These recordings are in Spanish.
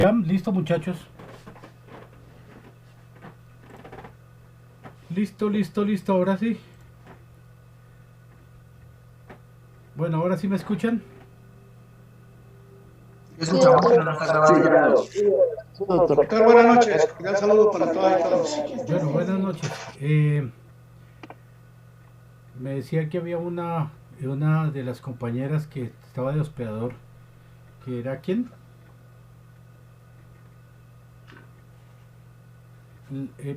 Ya, listo muchachos. Listo, ahora sí. Bueno, ahora sí me escuchan. Escuchamos que no nos está Sí, grabando. claro. ¿Qué tal? Buenas noches. Cordial saludo para todas y todos. Bueno, buenas noches. Me decía que había una de las compañeras que estaba de hospedador, que era quién.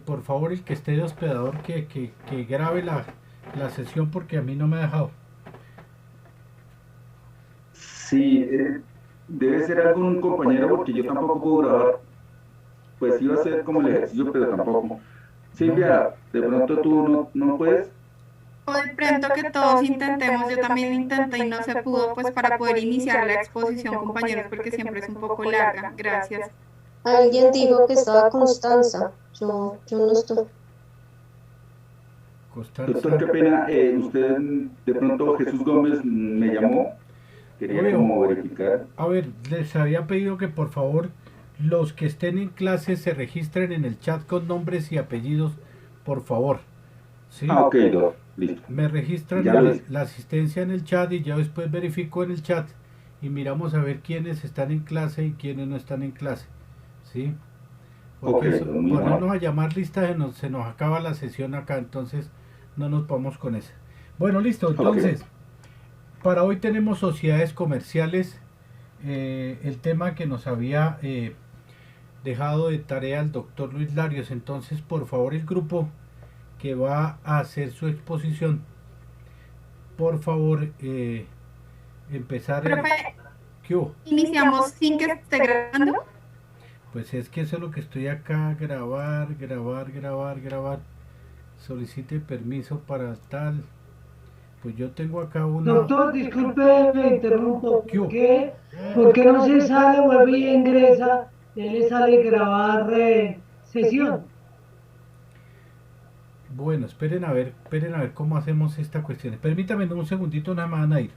Por favor, el que esté de hospedador, que grabe la sesión porque a mí no me ha dejado. Sí, debe ser algún compañero porque yo tampoco puedo grabar. Pues iba a hacer como el ejercicio, pero tampoco. No. Silvia, de pronto tú no puedes. O de pronto que todos intentemos, yo también intenté y no se pudo, pues para poder iniciar la exposición, compañeros, porque siempre es un poco larga. Gracias. Alguien dijo que estaba Constanza. Yo no estoy. Doctor, qué Constanza. pena. Usted, de pronto Jesús Gómez me llamó. Quería Obvio. como verificar. A ver, les había pedido que por favor los que estén en clase se registren en el chat con nombres y apellidos, por favor. ¿Sí? Ah, ok, listo. Me registran Ya en listo. la asistencia en el chat y ya después verifico en el chat y miramos a ver quiénes están en clase y quiénes no están en clase. ¿Sí? Porque Ok, eso, muy ponernos amable. a llamar lista se nos acaba la sesión acá, entonces no nos vamos con esa. Bueno, listo, entonces, para hoy tenemos sociedades comerciales, el tema que nos había dejado de tarea el doctor Luis Larios. Entonces, por favor, el grupo que va a hacer su exposición, por favor, empezar el... Profe, ¿Qué hubo? iniciamos sin que esté grabando. Pues es que eso es lo que estoy acá, grabar. Solicite permiso para tal. Pues yo tengo acá una... Doctor, disculpe, me interrumpo. ¿Qué ¿Por hubo? qué? ¿Por qué no se sale, vuelve y ingresa? Ya le sale grabar sesión. Bueno, esperen a ver cómo hacemos esta cuestión. Permítame un segundito, nada más, Nair.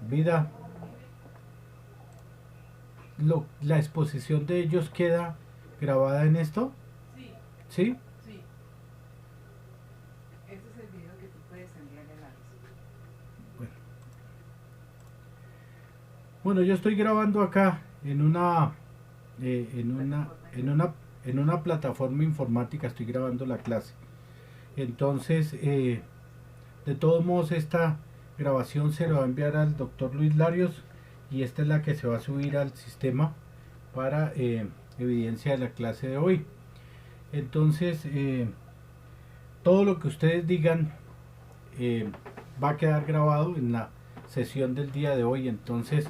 Vida, la exposición de ellos queda grabada en esto. Sí, ¿Sí? sí. Ese es el video que tú puedes enviar a Alex. Bueno, yo estoy grabando acá en una plataforma informática, estoy grabando la clase. Entonces, de todos modos, esta grabación se la va a enviar al doctor Luis Larios y esta es la que se va a subir al sistema para evidencia de la clase de hoy. Entonces, todo lo que ustedes digan va a quedar grabado en la sesión del día de hoy. Entonces,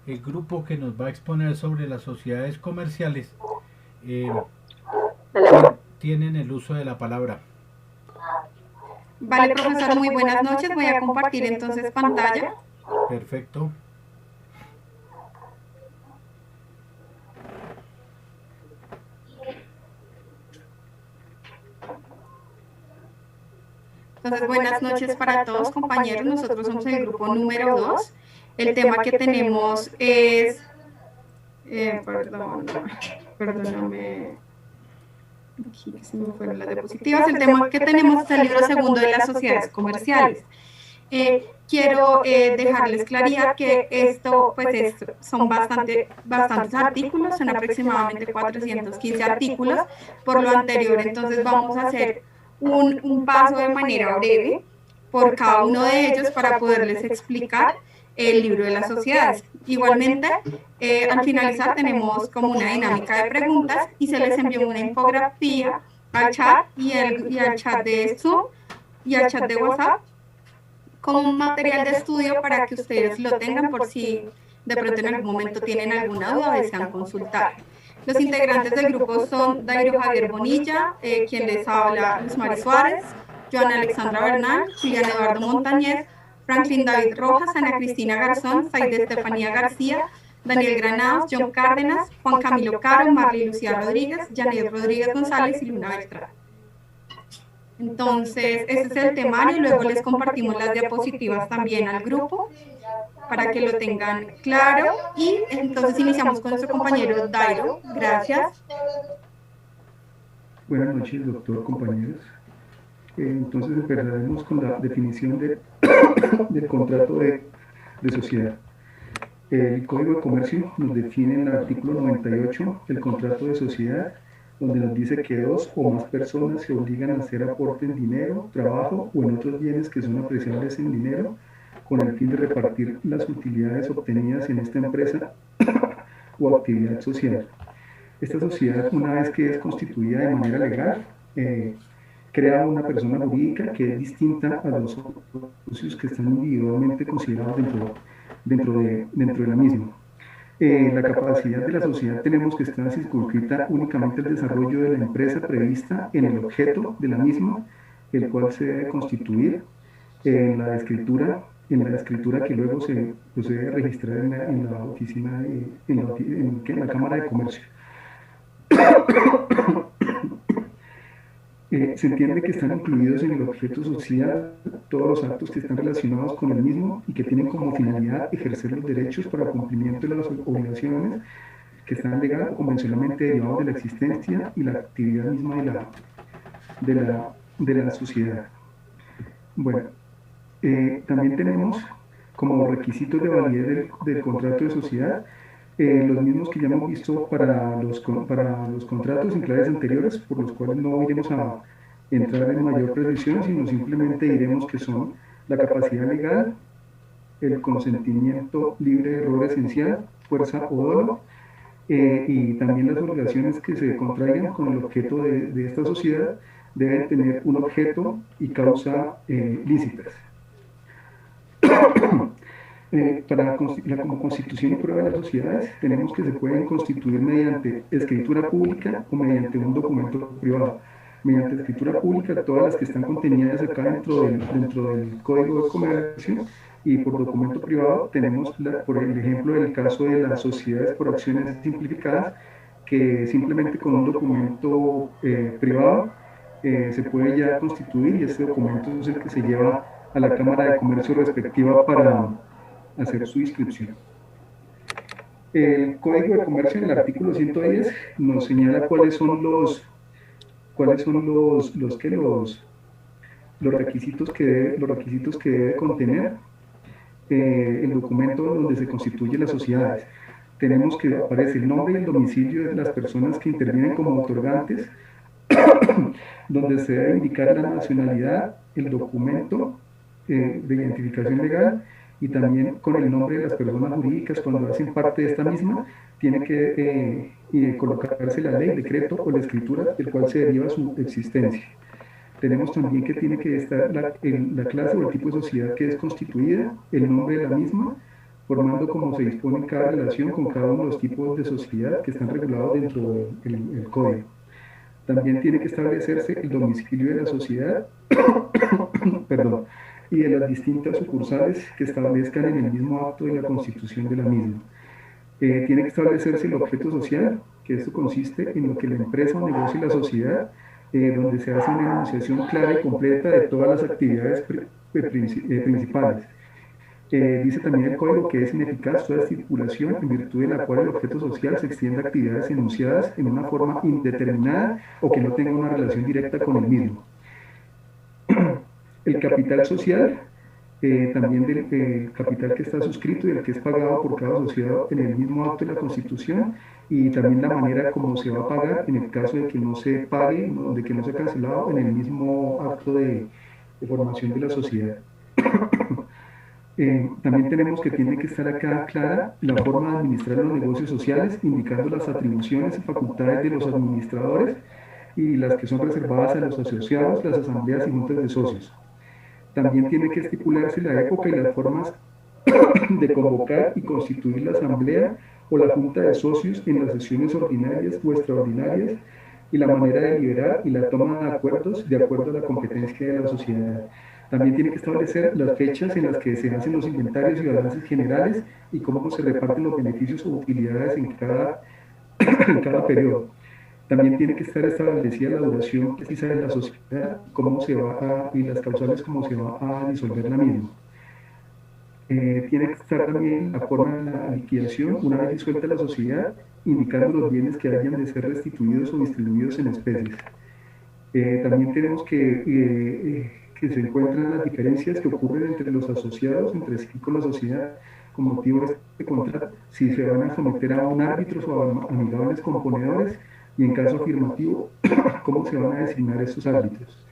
el grupo que nos va a exponer sobre las sociedades comerciales eh, tienen el uso de la palabra. Vale, profesor, muy buenas noches. Voy a compartir entonces pantalla. Perfecto. Entonces, buenas noches para todos, compañeros. Nosotros somos el grupo número 2. El tema que tenemos es... perdóname. Aquí se me fueron las diapositivas. El tema que tenemos es el libro segundo de las sociedades comerciales. Quiero dejarles claridad que esto pues son bastantes artículos, son aproximadamente 415 artículos por lo anterior. Entonces vamos a hacer un paso de manera breve por cada uno de ellos para poderles explicar el libro de las sociedades. Igualmente, al finalizar tenemos como una dinámica de preguntas y se les envió una infografía al chat y al chat de Zoom y al chat de WhatsApp como un material de estudio para que ustedes lo tengan por si de pronto en algún momento tienen alguna duda o desean consultar. Los integrantes del grupo son Dairo Javier Bonilla, quien les habla Luz Mari Suárez, Joana Alexandra Bernal, Julián Eduardo Montañez, Franklin David Rojas, Ana Cristina Garzón, Saide Estefanía García, Daniel Granados, John Cárdenas, Juan Camilo Caro, Marley Lucía Rodríguez, Janet Rodríguez González y Luna Beltrán. Entonces, ese es el temario y luego les compartimos las diapositivas también al grupo para que lo tengan claro. Y entonces iniciamos con nuestro compañero Dairo. Gracias. Buenas noches, doctor, compañeros. Entonces empezaremos con la definición del contrato de sociedad. El Código de Comercio nos define en el artículo 98 el contrato de sociedad, donde nos dice que dos o más personas se obligan a hacer aporte en dinero, trabajo o en otros bienes que son apreciables en dinero, con el fin de repartir las utilidades obtenidas en esta empresa o actividad social. Esta sociedad, una vez que es constituida de manera legal, crea una persona jurídica que es distinta a los socios que están individualmente considerados dentro de la misma. La capacidad de la sociedad tenemos que estar circunscrita únicamente al desarrollo de la empresa prevista en el objeto de la misma, el cual se debe constituir en la escritura que luego se procede a registrar en la oficina, en la Cámara de Comercio. Se entiende que están incluidos en el objeto social todos los actos que están relacionados con el mismo y que tienen como finalidad ejercer los derechos para cumplimiento de las obligaciones que están legal o convencionalmente derivados de la existencia y la actividad misma de la sociedad. Bueno, también tenemos como requisitos de validez del contrato de sociedad los mismos que ya hemos visto para los contratos en clases anteriores, por los cuales no iremos a entrar en mayor precisión, sino simplemente diremos que son la capacidad legal, el consentimiento libre de error esencial, fuerza o dolo, y también las obligaciones que se contraigan con el objeto de esta sociedad deben tener un objeto y causa lícitas. Como constitución y prueba de las sociedades, tenemos que se pueden constituir mediante escritura pública o mediante un documento privado. Mediante escritura pública, todas las que están contenidas acá dentro del Código de Comercio, y por documento privado tenemos, por el ejemplo, el caso de las sociedades por acciones simplificadas, que simplemente con un documento privado se puede ya constituir, y este documento es el que se lleva a la Cámara de Comercio respectiva para hacer su inscripción. El Código de Comercio en el artículo 110 nos señala cuáles son los requisitos que debe contener el documento donde se constituyen las sociedades. Tenemos que aparece el nombre y el domicilio de las personas que intervienen como otorgantes, donde se debe indicar la nacionalidad, el documento de identificación legal, y también con el nombre de las personas jurídicas cuando hacen parte de esta misma. Tiene que colocarse la ley, decreto o la escritura del cual se deriva su existencia. Tenemos también que tiene que estar la clase o el tipo de sociedad que es constituida, el nombre de la misma, formando como se dispone en cada relación con cada uno de los tipos de sociedad que están regulados dentro del código. También tiene que establecerse el domicilio de la sociedad perdón, y de las distintas sucursales que establezcan en el mismo acto de la constitución de la misma. Tiene que establecerse el objeto social, que esto consiste en lo que la empresa o negocio y la sociedad, donde se hace una enunciación clara y completa de todas las actividades principales. Dice también el código que es ineficaz toda estipulación en virtud de la cual el objeto social se extienda a actividades enunciadas en una forma indeterminada o que no tenga una relación directa con el mismo. El capital social, también del capital que está suscrito y el que es pagado por cada sociedad en el mismo acto de la Constitución, y también la manera como se va a pagar en el caso de que no se pague, de que no sea cancelado en el mismo acto de formación de la sociedad. También tenemos que tiene que estar acá clara la forma de administrar los negocios sociales, indicando las atribuciones y facultades de los administradores y las que son reservadas a los asociados, las asambleas y juntas de socios. También tiene que estipularse la época y las formas de convocar y constituir la asamblea o la junta de socios en las sesiones ordinarias o extraordinarias, y la manera de deliberar y la toma de acuerdos de acuerdo a la competencia de la sociedad. También tiene que establecer las fechas en las que se hacen los inventarios y balances generales y cómo se reparten los beneficios o utilidades en cada periodo. También tiene que estar establecida la duración precisa de la sociedad, y las causales cómo se va a disolver la misma. Tiene que estar también la forma de la liquidación, una vez disuelta la sociedad, indicando los bienes que hayan de ser restituidos o distribuidos en especies. También tenemos que se encuentran las diferencias que ocurren entre los asociados, entre sí con la sociedad, con motivo de este contrato, si se van a someter a un árbitro o a amigables componedores, y en caso afirmativo, cómo se van a designar estos árbitros.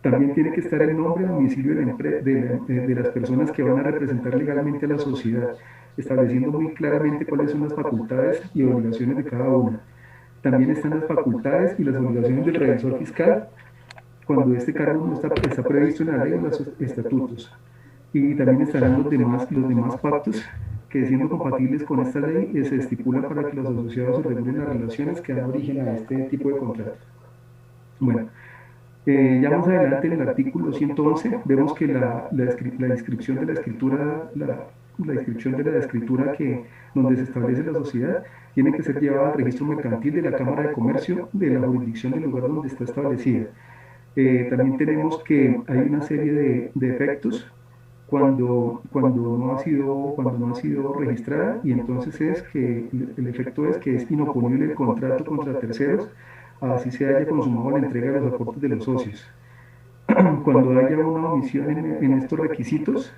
También tiene que estar el nombre y domicilio de las personas que van a representar legalmente a la sociedad, estableciendo muy claramente cuáles son las facultades y obligaciones de cada una. También están las facultades y las obligaciones del revisor fiscal, cuando este cargo no está previsto en la ley o los estatutos. Y también estarán los demás pactos que, siendo compatibles con esta ley, se estipulan para que los asociados se regulen las relaciones que dan origen a este tipo de contrato. Bueno, ya más adelante en el artículo 111 vemos que la descripción de la escritura, la descripción de la escritura donde se establece la sociedad tiene que ser llevada al registro mercantil de la Cámara de Comercio de la jurisdicción del lugar donde está establecida. También tenemos que hay una serie de efectos cuando no ha sido registrada, y entonces el efecto es que es inoponible el contrato contra terceros, así se haya consumado la entrega de los aportes de los socios. Cuando haya una omisión en estos requisitos,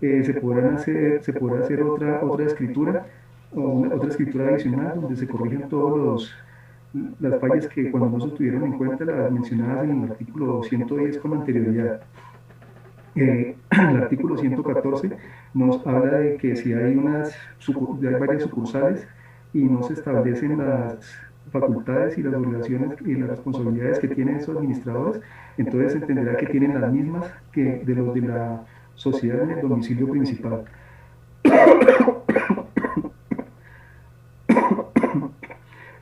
se podrá hacer otra escritura, otra escritura adicional, donde se corrigen todas las fallas que cuando no se tuvieron en cuenta, las mencionadas en el artículo 110 con anterioridad. El artículo 114 nos habla de que si hay varias sucursales y no se establecen las facultades y las obligaciones y las responsabilidades que tienen esos administradores, entonces se entenderá que tienen las mismas que de los de la sociedad en el domicilio principal.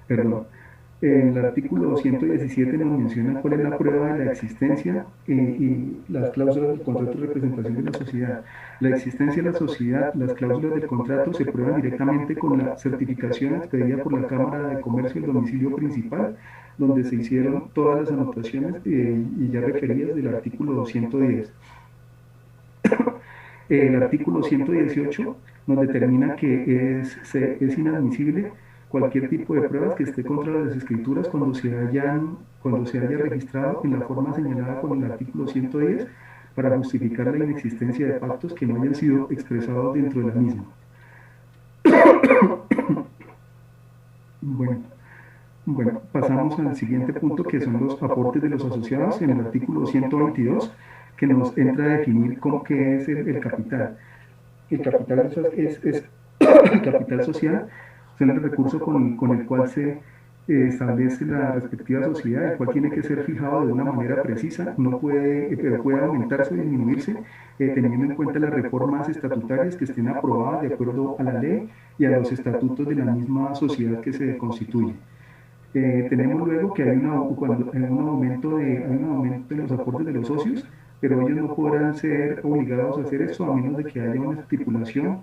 Perdón. El artículo 117 nos menciona cuál es la prueba de la existencia y las cláusulas del contrato de representación de la sociedad. La existencia de la sociedad, las cláusulas del contrato se prueban directamente con la certificación expedida por la Cámara de Comercio del domicilio principal, donde se hicieron todas las anotaciones y ya referidas del artículo 110. El artículo 118 nos determina que es inadmisible cualquier tipo de pruebas que esté contra las escrituras cuando se haya registrado en la forma señalada con el artículo 110 para justificar la inexistencia de pactos que no hayan sido expresados dentro de la misma. Bueno, pasamos al siguiente punto, que son los aportes de los asociados en el artículo 122, que nos entra a definir qué es el capital. El capital es el capital social, es el recurso con el cual se establece la respectiva sociedad, el cual tiene que ser fijado de una manera precisa, pero puede aumentarse o disminuirse teniendo en cuenta las reformas estatutarias que estén aprobadas de acuerdo a la ley y a los estatutos de la misma sociedad que se constituye. Tenemos luego que hay un aumento de los aportes de los socios, pero ellos no podrán ser obligados a hacer eso a menos de que haya una estipulación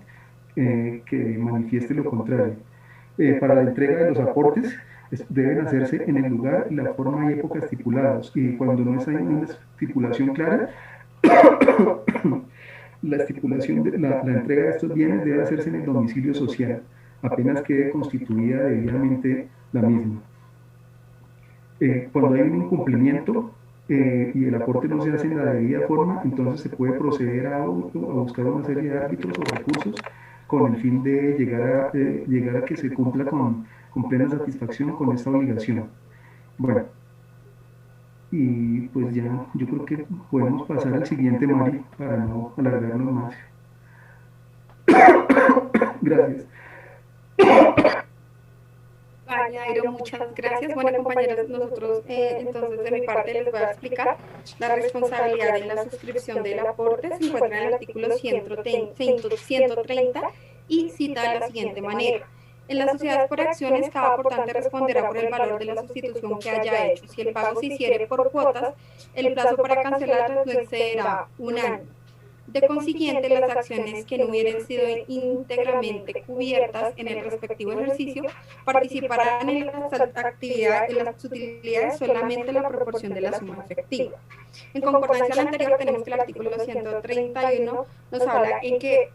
que manifieste lo contrario. Para la entrega de los aportes deben hacerse en el lugar, la forma y época estipulados, y cuando no hay una estipulación clara, la entrega de estos bienes debe hacerse en el domicilio social, apenas quede constituida debidamente la misma. Cuando hay un incumplimiento y el aporte no se hace en la debida forma, entonces se puede proceder a buscar una serie de árbitros o recursos con el fin de llegar a que se cumpla con plena satisfacción con esta obligación. Bueno, y pues ya yo creo que podemos pasar al siguiente, Mari, para no alargarnos más. Gracias. Jairo, muchas gracias. Bueno, compañeros, nosotros entonces de mi parte les voy a explicar la responsabilidad en la suscripción del aporte. Se encuentra en el artículo 130 y cita de la siguiente manera. En las sociedades por acciones, cada aportante responderá por el valor de la sustitución que haya hecho. Si el pago se hiciere por cuotas, el plazo para cancelarla no excederá un año. De consiguiente, las acciones que no hubieran sido íntegramente cubiertas en el respectivo ejercicio participarán en las actividades, en las utilidades solamente en la proporción de la suma efectiva. En concordancia al anterior, tenemos que el artículo 131 nos habla en que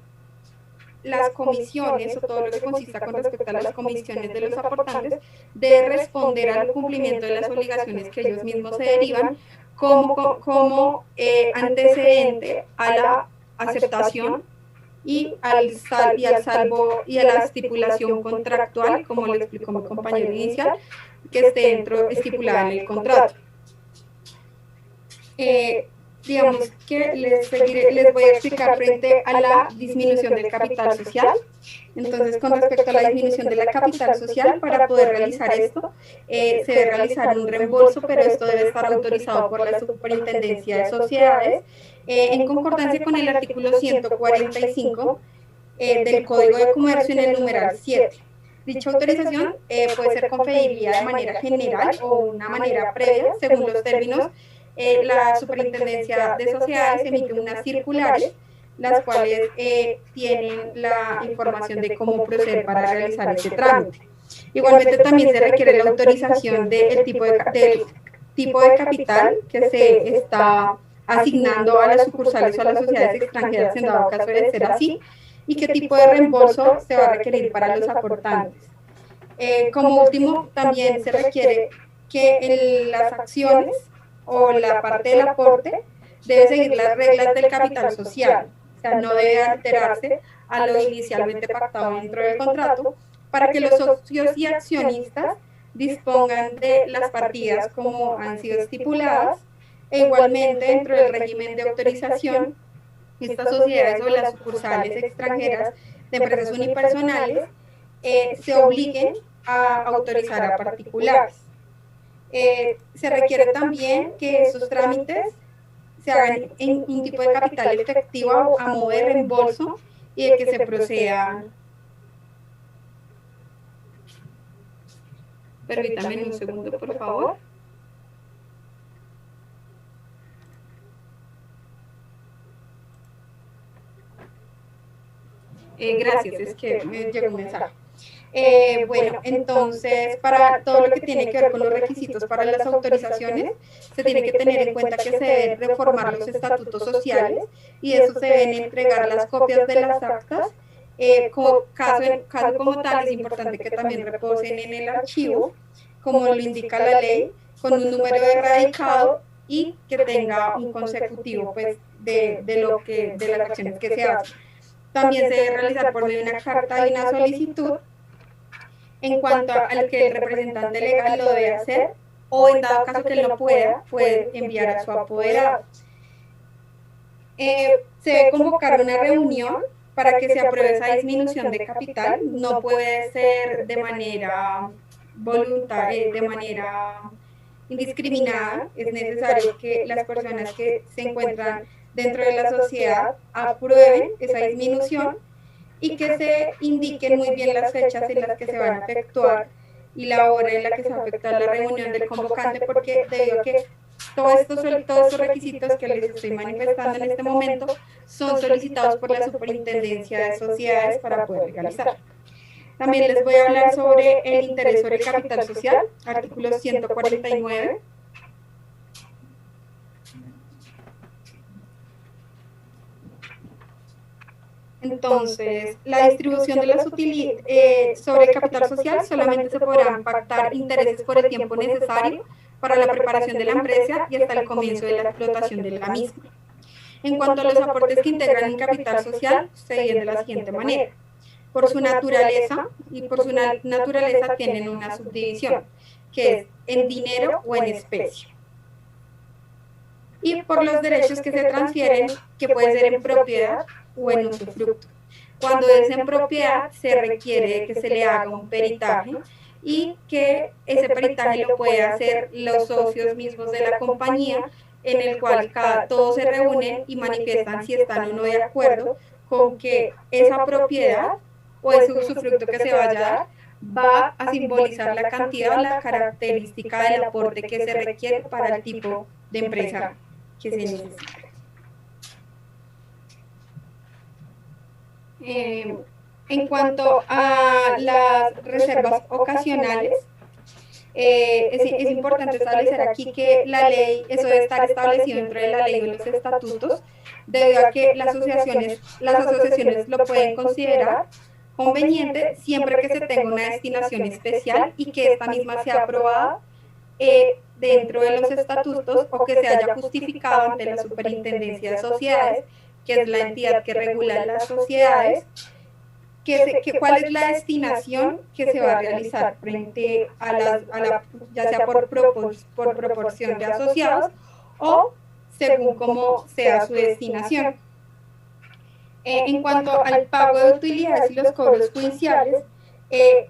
las comisiones o todo lo que consista con respecto a las comisiones de los aportantes debe responder al cumplimiento de las obligaciones que ellos mismos se derivan como antecedente a la aceptación y a la estipulación contractual, como le explicó mi compañero inicial, que esté estipulada en el contrato. Digamos que les voy a explicar frente a la disminución del capital social. Entonces, con respecto a la disminución de la capital social, para poder realizar esto, se debe realizar un reembolso, pero esto debe estar autorizado por la Superintendencia de Sociedades, en concordancia con el artículo 145 del Código de Comercio en el numeral 7. Dicha autorización puede ser conferida de manera general o una manera previa, según los términos. La Superintendencia de Sociedades emite unas circulares, las cuales tienen la información de cómo proceder para realizar este trámite. Igualmente también se requiere la autorización del tipo de capital que se está asignando a las sucursales o a las sociedades extranjeras en dado caso de ser así, y qué tipo de reembolso se va a requerir para los aportantes. Como último, también se requiere que las acciones o la parte del aporte debe seguir las reglas del capital social, o sea, no debe alterarse a lo inicialmente pactado dentro del contrato, para que los socios y accionistas dispongan de las partidas como han sido estipuladas, e igualmente dentro del régimen de autorización, estas sociedades o las sucursales extranjeras de empresas unipersonales se obliguen a autorizar a particulares. Se requiere también que esos trámites se hagan en un tipo de capital efectivo a modo de reembolso y de que se proceda. Permítanme un segundo, por favor. Gracias, es que me llegó un mensaje. Bueno, entonces, para todo lo que tiene que ver con los requisitos para las autorizaciones, se tiene que tener en cuenta que se deben reformar los estatutos sociales y de eso se deben entregar las copias de las actas. Caso como tal, es importante que también reposen en el archivo, como lo indica la ley, con un número de radicado y que tenga un consecutivo pues, de las acciones que se hacen. También se debe realizar por medio de una carta y una solicitud. En cuanto al que el representante legal lo debe hacer, o en dado caso que él no pueda, puede enviar a su apoderado. Se debe convocar una reunión para que se apruebe esa disminución de capital. No puede ser de manera voluntaria, de manera indiscriminada. Es necesario que las personas que se encuentran dentro de la sociedad aprueben esa disminución y que se indiquen muy bien las fechas en las que se van a efectuar y la hora en la que se va a efectuar la reunión del convocante, porque debido a que todos estos requisitos que les estoy manifestando en este momento son solicitados por la Superintendencia de Sociedades para poder legalizar. También les voy a hablar sobre el interés sobre el capital social, artículo 149. Entonces, la distribución de las utilidades sobre el capital social solamente se podrán pactar intereses por el tiempo necesario para la preparación de la empresa y hasta el comienzo de la explotación de la misma. En cuanto a los aportes que integran el capital social, se dividen de la siguiente manera. Por su naturaleza, tienen una subdivisión, que es en dinero o en especie. Y por los derechos que se transfieren, que puede ser en propiedad o en usufructo. Cuando es en propiedad, se requiere que se le haga un peritaje y que ese peritaje lo puede hacer los socios mismos de la compañía, en el cual todos se reúnen y manifiestan si están o no de acuerdo con que esa propiedad o ese usufructo que se vaya a dar va a simbolizar la cantidad o la característica del aporte que se requiere para el tipo de empresa que se necesita. En cuanto a las reservas ocasionales, es importante establecer aquí que la ley, eso debe estar establecido dentro de la ley y los estatutos, debido a que las asociaciones lo pueden considerar conveniente siempre que se tenga una destinación especial y que esta misma sea aprobada dentro de los estatutos o que se haya justificado ante la Superintendencia de Sociedades, que es la entidad que regula las sociedades, cuál es la destinación que se va a realizar frente ya sea por proporción de asociados o según cómo sea su destinación. En cuanto al pago de utilidades y los cobros judiciales,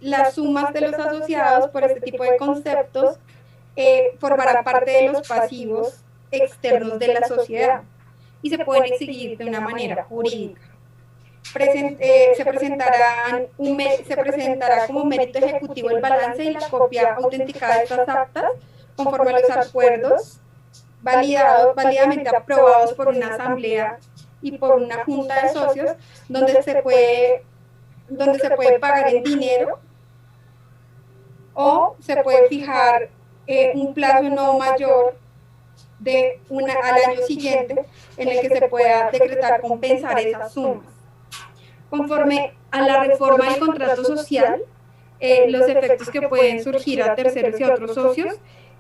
las sumas de los asociados por este tipo de conceptos formarán parte de los pasivos externos de la sociedad y se pueden exigir de una manera jurídica. Se presentará como mérito ejecutivo el balance y la copia autenticada de estas actas conforme a los acuerdos válidamente aprobados por una asamblea y por una junta de socios, donde se puede pagar en dinero o se puede fijar un plazo no mayor al año siguiente en el que se pueda decretar compensar esas sumas. Conforme a la reforma del contrato social, los efectos que pueden surgir a terceros y a otros socios,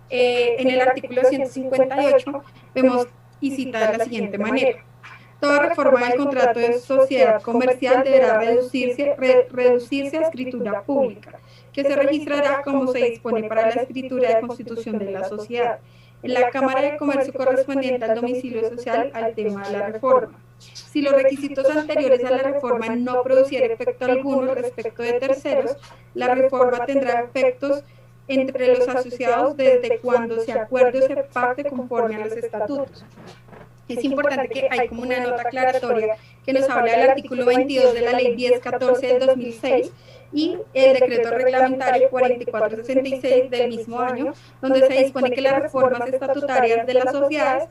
en el artículo 158 vemos y cita de la siguiente manera: toda reforma del contrato de sociedad comercial deberá reducirse a escritura pública, que se registrará como se dispone para la escritura de constitución de la sociedad, en la Cámara de Comercio correspondiente al domicilio social al tema de la reforma. Si los requisitos anteriores a la reforma no produciera efecto alguno respecto de terceros, la reforma tendrá efectos entre los asociados desde cuando se acuerde o se pacte conforme a los estatutos. Es importante que hay como una nota aclaratoria que nos habla del artículo 22 de la ley 1014 del 2006 y el decreto reglamentario 4466 del mismo año, donde se dispone que las reformas estatutarias de las sociedades,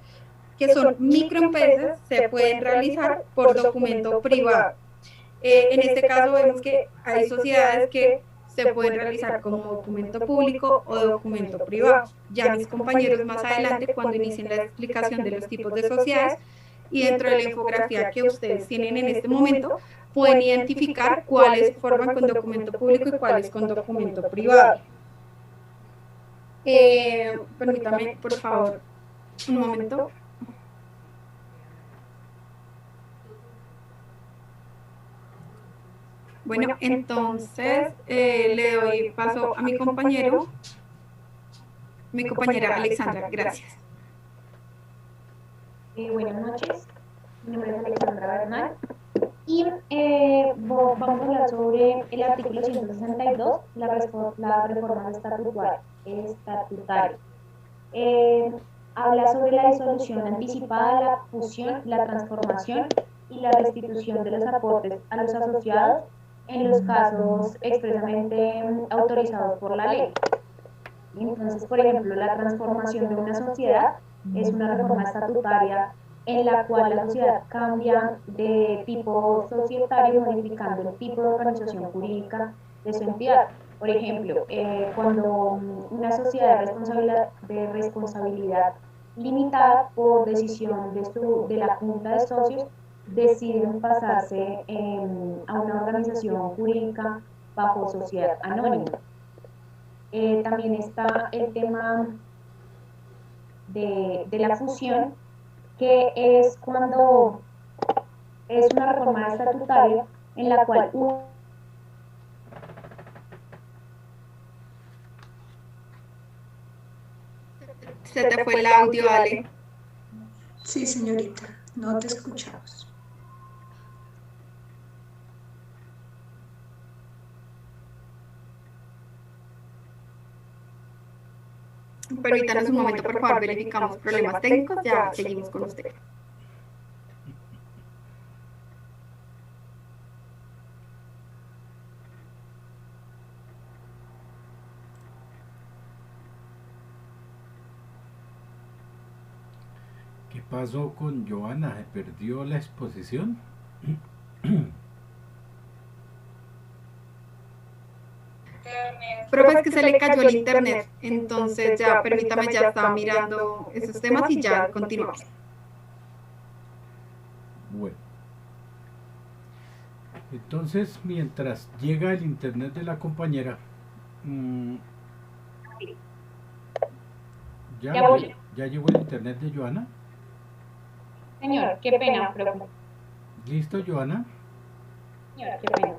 que son microempresas, se pueden realizar por documento privado. En este caso vemos que hay sociedades que se pueden realizar como documento público o documento privado. Ya mis compañeros más adelante, cuando inicien la explicación de los tipos de sociedades y dentro de la infografía que ustedes tienen en este momento, pueden identificar cuáles se forman con documento público y cuáles con documento privado. Permítame, por favor, un momento. Bueno, entonces le doy paso a mi compañera Alexandra. Gracias. Buenas noches, mi nombre es Alexandra Bernal y vamos a hablar sobre el artículo 162, la reforma estatutaria. Habla sobre la disolución anticipada, la fusión, la transformación y la restitución de los aportes a los asociados en los casos expresamente autorizados por la ley. Entonces, por ejemplo, la transformación de una sociedad es una reforma estatutaria en la cual la sociedad cambia de tipo societario modificando el tipo de organización jurídica de su entidad. Por ejemplo, cuando una sociedad de responsabilidad limitada por decisión de la Junta de Socios deciden pasarse a una organización jurídica bajo sociedad anónima. También está el tema de la fusión, que es cuando es una reforma estatutaria en la cual Se te fue el audio, Ale. Sí, señorita, no te escuchamos. Permítanos un momento, por favor, verificamos problemas técnicos, ya seguimos con usted. ¿Qué pasó con Joana? ¿Se perdió la exposición? Profe, es que se le cayó el internet, entonces ya, permítame, ya estaba mirando esos temas y ya continuamos. Bueno. Entonces, mientras llega el internet de la compañera, ¿ya llegó el internet de Joana? Señor, qué pena, profe. ¿Listo, Joana? Señor, qué pena.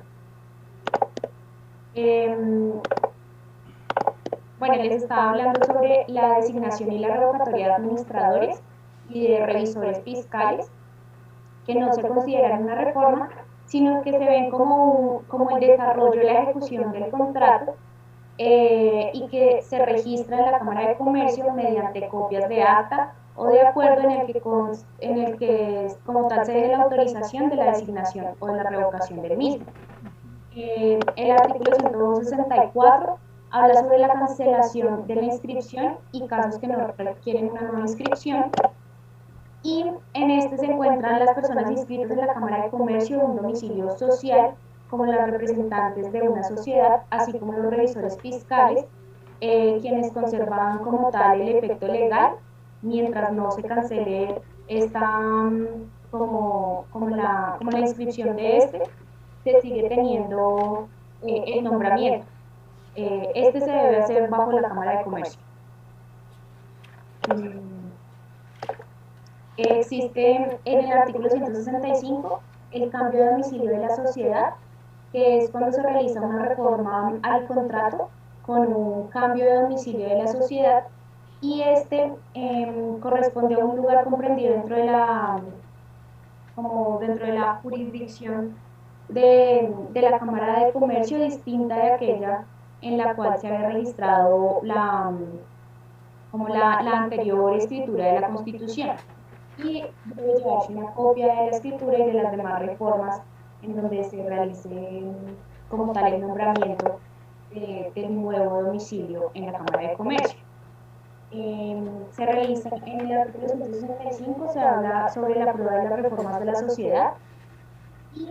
Bueno, les estaba hablando sobre la designación y la revocatoria de administradores y de revisores fiscales, que no se consideran una reforma, sino que se ven como el desarrollo y la ejecución del contrato, y que se registra en la Cámara de Comercio mediante copias de acta o de acuerdo en el que como tal se dé la autorización de la designación o de la revocación del mismo. El artículo 164 habla sobre la cancelación de la inscripción y casos que no requieren una nueva inscripción. Y en este se encuentran las personas inscritas en la Cámara de Comercio de un domicilio social, como las representantes de una sociedad, así como los revisores fiscales, quienes conservan como tal el efecto legal, mientras no se cancele esta, como la inscripción de se sigue teniendo el nombramiento. Este se debe hacer bajo la Cámara de Comercio. Existe en el artículo 165 el cambio de domicilio de la sociedad, que es cuando se realiza una reforma al contrato con un cambio de domicilio de la sociedad, y corresponde a un lugar comprendido dentro de la jurisdicción de la Cámara de Comercio, distinta de aquella en la cual se había registrado la anterior escritura de la Constitución. Y debe llevarse una copia de la escritura y de las demás reformas en donde se realice como tal el nombramiento del nuevo domicilio en la Cámara de Comercio. Se realiza en el artículo 165, se habla sobre la prueba de las reformas de la sociedad, y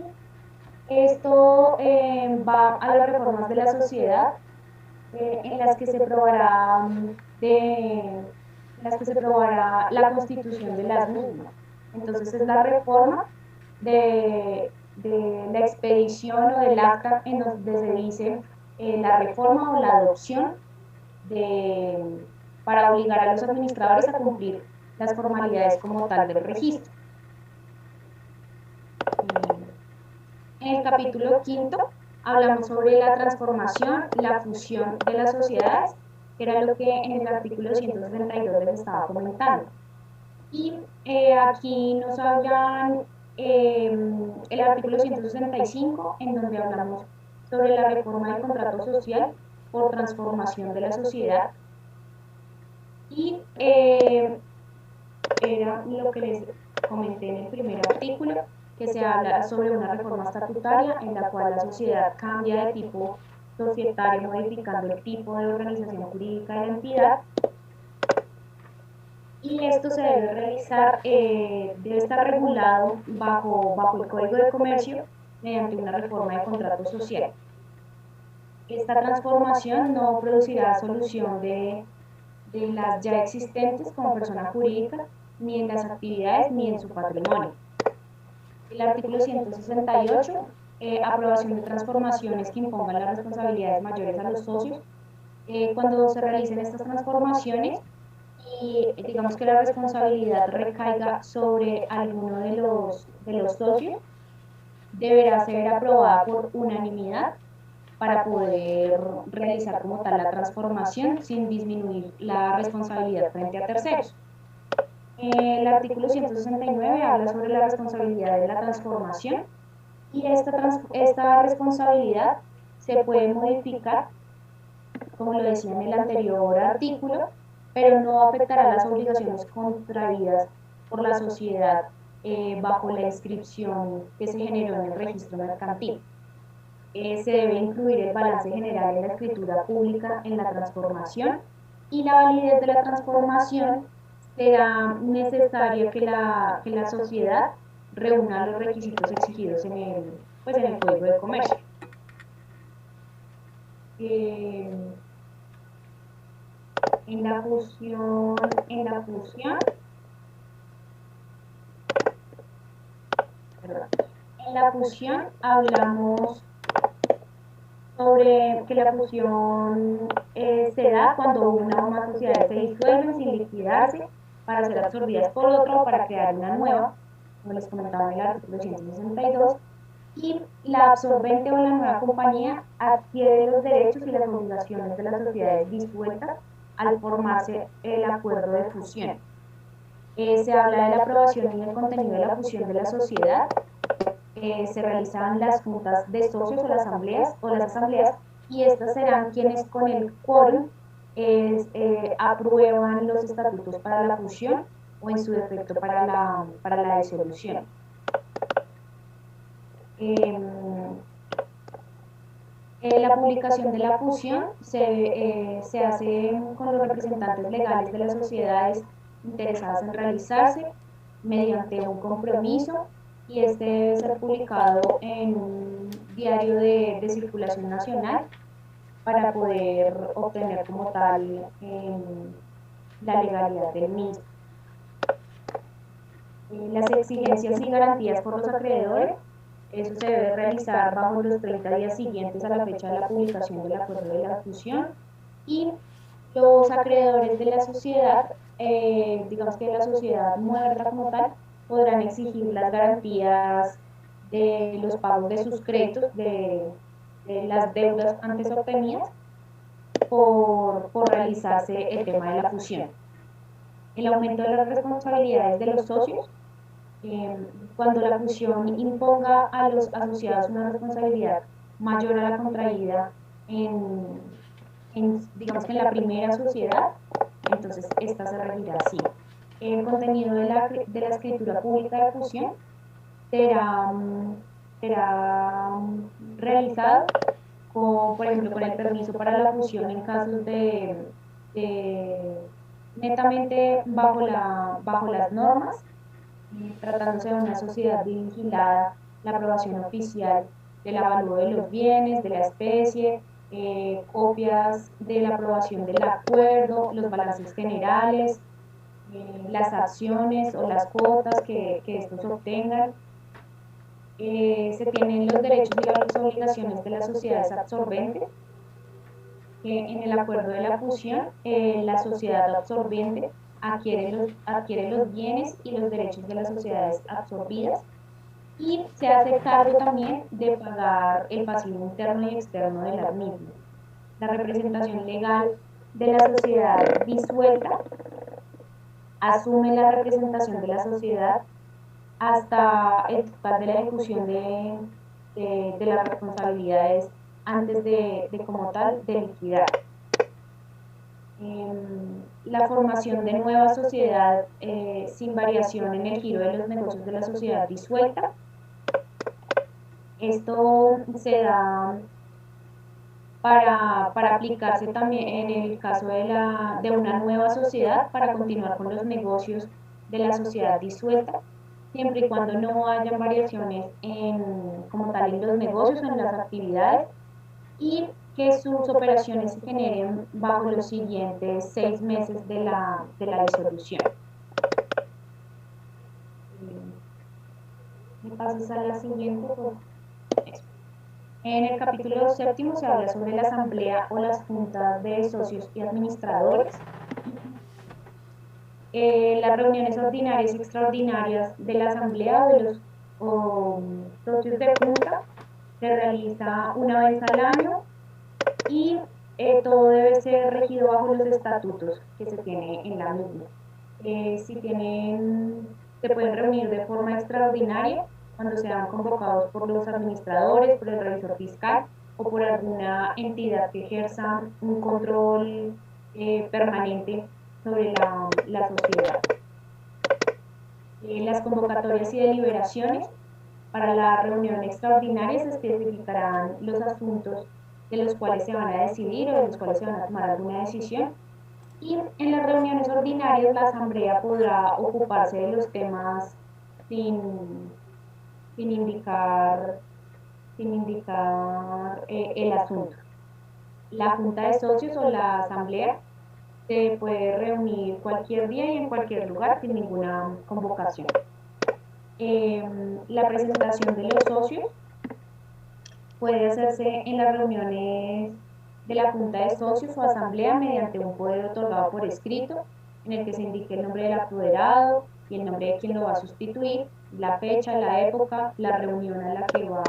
esto va a las reformas de la sociedad en las que se probará la constitución de las mismas. Entonces es la reforma de la expedición o del acta en donde se dice la reforma o la adopción para obligar a los administradores a cumplir las formalidades como tal del registro. En el capítulo 5 hablamos sobre la transformación, la fusión de las sociedades, que era lo que en el artículo 132 les estaba comentando. Y aquí nos hablan el artículo 165, en donde hablamos sobre la reforma del contrato social por transformación de la sociedad. Y era lo que les comenté en el primer artículo, que se habla sobre una reforma estatutaria en la cual la sociedad cambia de tipo societario, modificando el tipo de organización jurídica de la entidad. Y esto se debe realizar, debe estar regulado bajo el Código de Comercio mediante una reforma de contrato social. Esta transformación no producirá solución de las ya existentes como persona jurídica, ni en las actividades ni en su patrimonio. El artículo 168, aprobación de transformaciones que impongan las responsabilidades mayores a los socios. Cuando se realicen estas transformaciones y digamos que la responsabilidad recaiga sobre alguno de los socios, deberá ser aprobada por unanimidad para poder realizar como tal la transformación sin disminuir la responsabilidad frente a terceros. El artículo 169 habla sobre la responsabilidad de la transformación, y esta responsabilidad se puede modificar, como lo decía en el anterior artículo, pero no afectará las obligaciones contraídas por la sociedad bajo la inscripción que se generó en el registro mercantil. Se debe incluir el balance general en la escritura pública en la transformación, y la validez de la transformación será necesario que la sociedad reúna los requisitos exigidos en el Código de Comercio. eh, en la fusión, perdón, en la fusión hablamos sobre que la fusión se da cuando una o más sociedades se disuelven sin liquidarse para ser absorbidas por otra o para crear una nueva, como les comentaba en el artículo 162, y la absorbente o la nueva compañía adquiere los derechos y las obligaciones de las sociedades disueltas al formarse el acuerdo de fusión. Se habla de la aprobación y del contenido de la fusión de la sociedad. Se realizan las juntas de socios o las asambleas, y estas serán quienes con el quórum aprueban los estatutos para la fusión o en su defecto para la disolución. La publicación de la fusión se hace con los representantes legales de las sociedades interesadas en realizarse mediante un compromiso, y este debe ser publicado en un diario de circulación nacional para poder obtener como tal la legalidad del mismo. Las exigencias y garantías por los acreedores, eso se debe realizar bajo los 30 días siguientes a la fecha de la publicación del acuerdo de la fusión, y los acreedores de la sociedad, digamos que la sociedad muerta como tal, podrán exigir las garantías de los pagos de sus créditos, de las deudas antes obtenidas, por realizarse el tema de la fusión. El aumento de las responsabilidades de los socios, cuando la fusión imponga a los asociados una responsabilidad mayor a la contraída digamos que en la primera sociedad, entonces esta se regirá así. El contenido de la escritura pública de fusión será realizado por ejemplo, con el permiso para la fusión en casos netamente bajo las normas, tratándose de una sociedad vigilada, la aprobación oficial del avalúo de los bienes, de la especie, copias de la aprobación del acuerdo, los balances generales, las acciones o las cuotas que estos obtengan. Se tienen los derechos y las obligaciones de las sociedades absorbentes. En el acuerdo de la fusión, la sociedad absorbente adquiere los bienes y los derechos de las sociedades absorbidas, y se hace cargo también de pagar el pasivo interno y externo de las mismas. La representación legal de la sociedad disuelta asume la representación de la sociedad hasta el total de la ejecución de las responsabilidades antes de como tal de liquidar. La formación de nueva sociedad sin variación en el giro de los negocios de la sociedad disuelta. Esto se da para aplicarse también en el caso de una nueva sociedad para continuar con los negocios de la sociedad disuelta, siempre y cuando no haya variaciones como tal en los negocios o en las actividades, y que sus operaciones se generen bajo los siguientes 6 meses de la disolución. ¿Me pasas a la siguiente? Eso. En el capítulo 7 se habla sobre la asamblea o las juntas de socios y administradores. Las reuniones ordinarias y extraordinarias de la asamblea o de los socios de junta se realiza una vez al año, y todo debe ser regido bajo los estatutos que se tiene en la misma. Se pueden reunir de forma extraordinaria cuando sean convocados por los administradores, por el revisor fiscal o por alguna entidad que ejerza un control permanente sobre la sociedad. Las convocatorias y deliberaciones para la reunión extraordinaria se especificarán los asuntos de los cuales se van a decidir o de los cuales se van a tomar alguna decisión, y en las reuniones ordinarias la asamblea podrá ocuparse de los temas sin indicar el asunto. La junta de socios o la asamblea se puede reunir cualquier día y en cualquier lugar sin ninguna convocación. La presentación de los socios puede hacerse en las reuniones de la junta de socios o asamblea mediante un poder otorgado por escrito, en el que se indique el nombre del apoderado y el nombre de quien lo va a sustituir, la fecha, la época, la reunión a la que va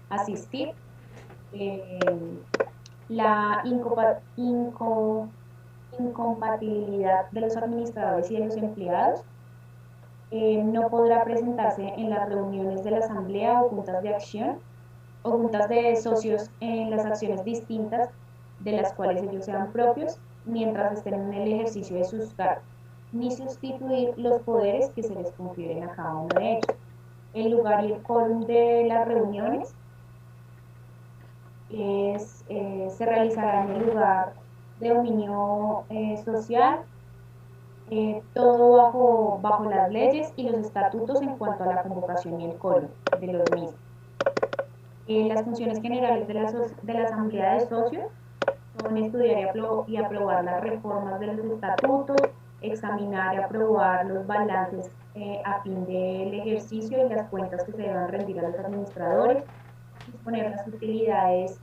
a asistir, la incompatibilidad de los administradores y de los empleados. No podrá presentarse en las reuniones de la asamblea o juntas de acción o juntas de socios en las acciones distintas de las cuales ellos sean propios mientras estén en el ejercicio de sus cargos, ni sustituir los poderes que se les confieren a cada uno de ellos. El lugar y el quórum de las reuniones se realizará en el lugar de dominio social, todo bajo las leyes y los estatutos en cuanto a la convocación y el quórum de los mismos. Las funciones generales de la asamblea de socios son estudiar y aprobar las reformas de los estatutos, examinar y aprobar los balances a fin del ejercicio y las cuentas que se deban rendir a los administradores, disponer las utilidades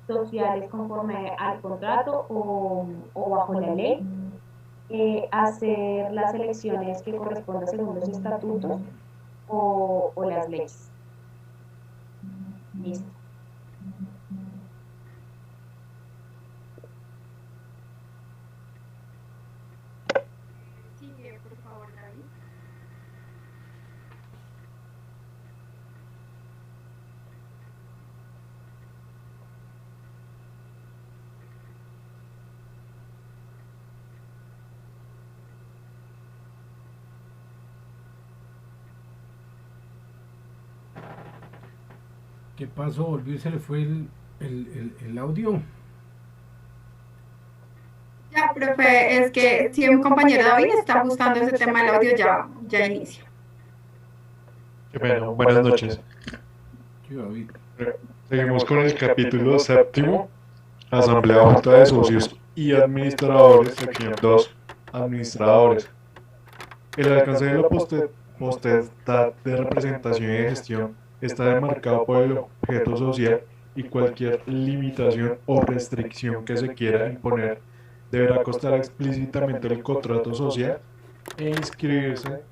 sociales conforme al contrato o bajo la ley, hacer las elecciones que correspondan según los estatutos o las leyes. Listo. Sigue, por favor, David. ¿Qué pasó? ¿Volvió y se le fue el audio? Ya, profe, es que si un compañero David está ajustando ese tema del audio, ya inicia. Bueno, buenas noches. Sí, David. Seguimos con el capítulo séptimo, Asamblea, Junta de Socios y Administradores, sección 2, Administradores. El alcance de la potestad de representación y de gestión está demarcado por el objeto social y cualquier limitación o restricción que se quiera imponer deberá constar explícitamente en el contrato social e inscribirse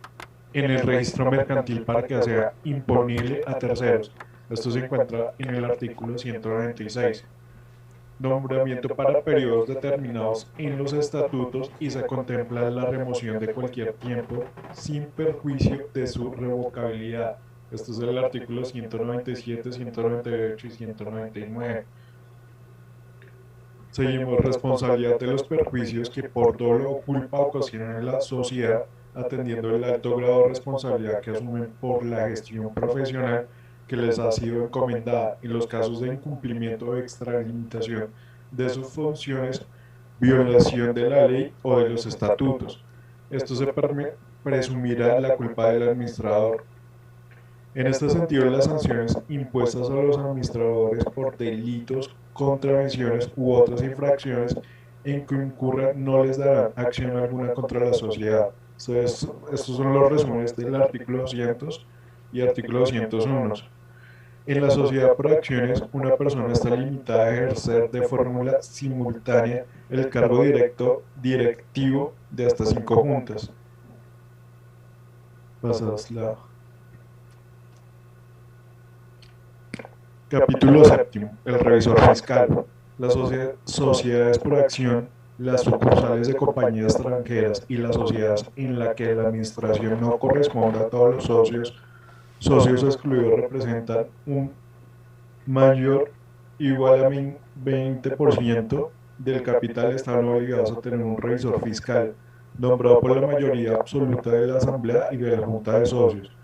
en el registro mercantil para que sea imponible a terceros. Esto se encuentra en el artículo 196. Nombramiento para periodos determinados en los estatutos y se contempla la remoción de cualquier tiempo sin perjuicio de su revocabilidad. Esto es el artículo 197, 198 y 199. Seguimos. Responsabilidad de los perjuicios que por dolo o culpa ocasionan en la sociedad, atendiendo el alto grado de responsabilidad que asumen por la gestión profesional que les ha sido encomendada en los casos de incumplimiento o extralimitación de sus funciones, violación de la ley o de los estatutos. Esto se presumirá la culpa del administrador. En este sentido, las sanciones impuestas a los administradores por delitos, contravenciones u otras infracciones en que incurran no les darán acción alguna contra la sociedad. Estos son los resúmenes del artículo 200 y artículo 201. En la sociedad por acciones, una persona está limitada a ejercer de fórmula simultánea el cargo directivo de hasta 5 juntas. Pasadas la... Capítulo séptimo. El revisor fiscal. Las sociedades por acción, las sucursales de compañías extranjeras y las sociedades en la que la administración no corresponda a todos los socios excluidos representan un mayor igual a 20% del capital, están obligados a tener un revisor fiscal nombrado por la mayoría absoluta de la asamblea y de la junta de socios.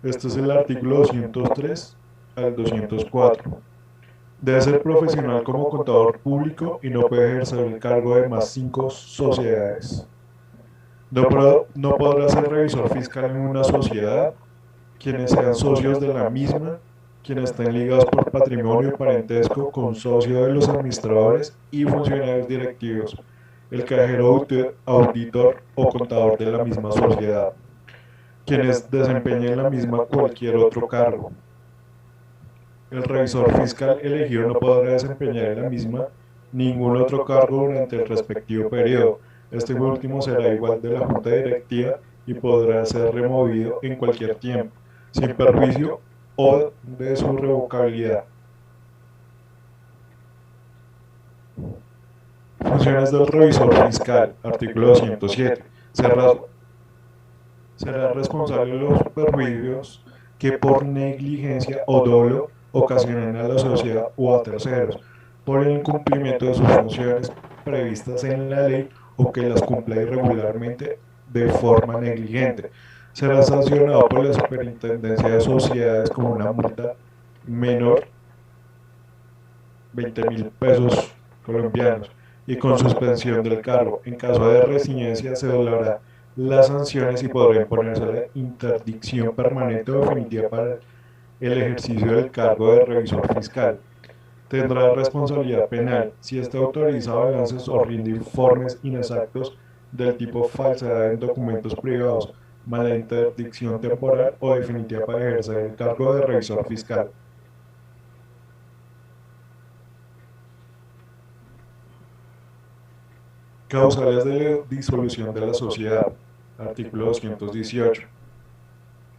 Este es el artículo 203 al 204. Debe ser profesional como contador público y no puede ejercer el cargo de más 5 sociedades. No podrá ser revisor fiscal en una sociedad quienes sean socios de la misma, quienes estén ligados por patrimonio, parentesco, con socio de los administradores y funcionarios directivos, el cajero, auditor o contador de la misma sociedad, quienes desempeñen la misma cualquier otro cargo. El revisor fiscal elegido no podrá desempeñar en la misma ningún otro cargo durante el respectivo periodo. Este último será igual de la junta directiva y podrá ser removido en cualquier tiempo, sin perjuicio o de su revocabilidad. Funciones del revisor fiscal, artículo 207. Será responsable de los perjuicios que por negligencia o dolo ocasionen a la sociedad o a terceros por el incumplimiento de sus funciones previstas en la ley o que las cumpla irregularmente de forma negligente. Será sancionado por la Superintendencia de Sociedades con una multa menor 20.000 pesos colombianos y con suspensión del cargo. En caso de reincidencia se doblará las sanciones y podrá imponerse la interdicción permanente o definitiva para el ejercicio del cargo de revisor fiscal. Tendrá responsabilidad penal si está autoriza balances o rinde informes inexactos del tipo falsedad en documentos privados, mala interdicción temporal o definitiva para ejercer el cargo de revisor fiscal. Causales de la disolución de la sociedad, artículo 218.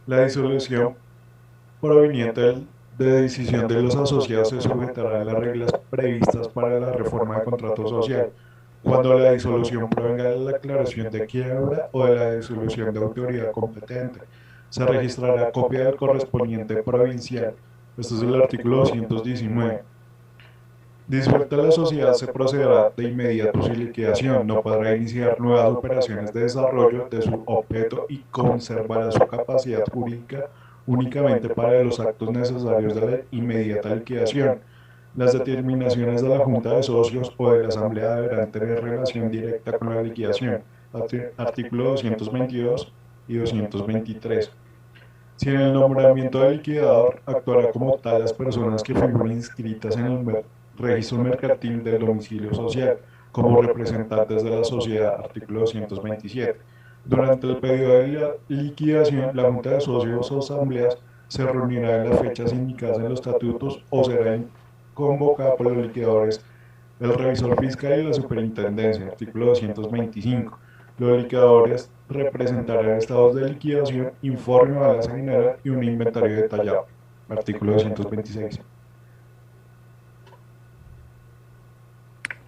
La disolución proveniente de decisión de los asociados se sujetará a las reglas previstas para la reforma de contrato social, cuando la disolución provenga de la declaración de quiebra o de la disolución de autoridad competente. Se registrará copia del correspondiente provincial. Este es el artículo 219. Disuelta la sociedad se procederá de inmediato a su liquidación, no podrá iniciar nuevas operaciones de desarrollo de su objeto y conservará su capacidad jurídica únicamente para los actos necesarios de la inmediata liquidación. Las determinaciones de la Junta de Socios o de la Asamblea deberán tener relación directa con la liquidación. Artículo 222 y 223. Si en el nombramiento del liquidador actuará como tal las personas que figuren inscritas en el registro mercantil del domicilio social como representantes de la sociedad, artículo 227. Durante el periodo de la liquidación, la Junta de Socios o asambleas se reunirá en las fechas indicadas en los estatutos o será convocada por los liquidadores, el revisor fiscal y la superintendencia, artículo 225. Los liquidadores representarán estados de liquidación, informe, balanza general y un inventario detallado, artículo 226.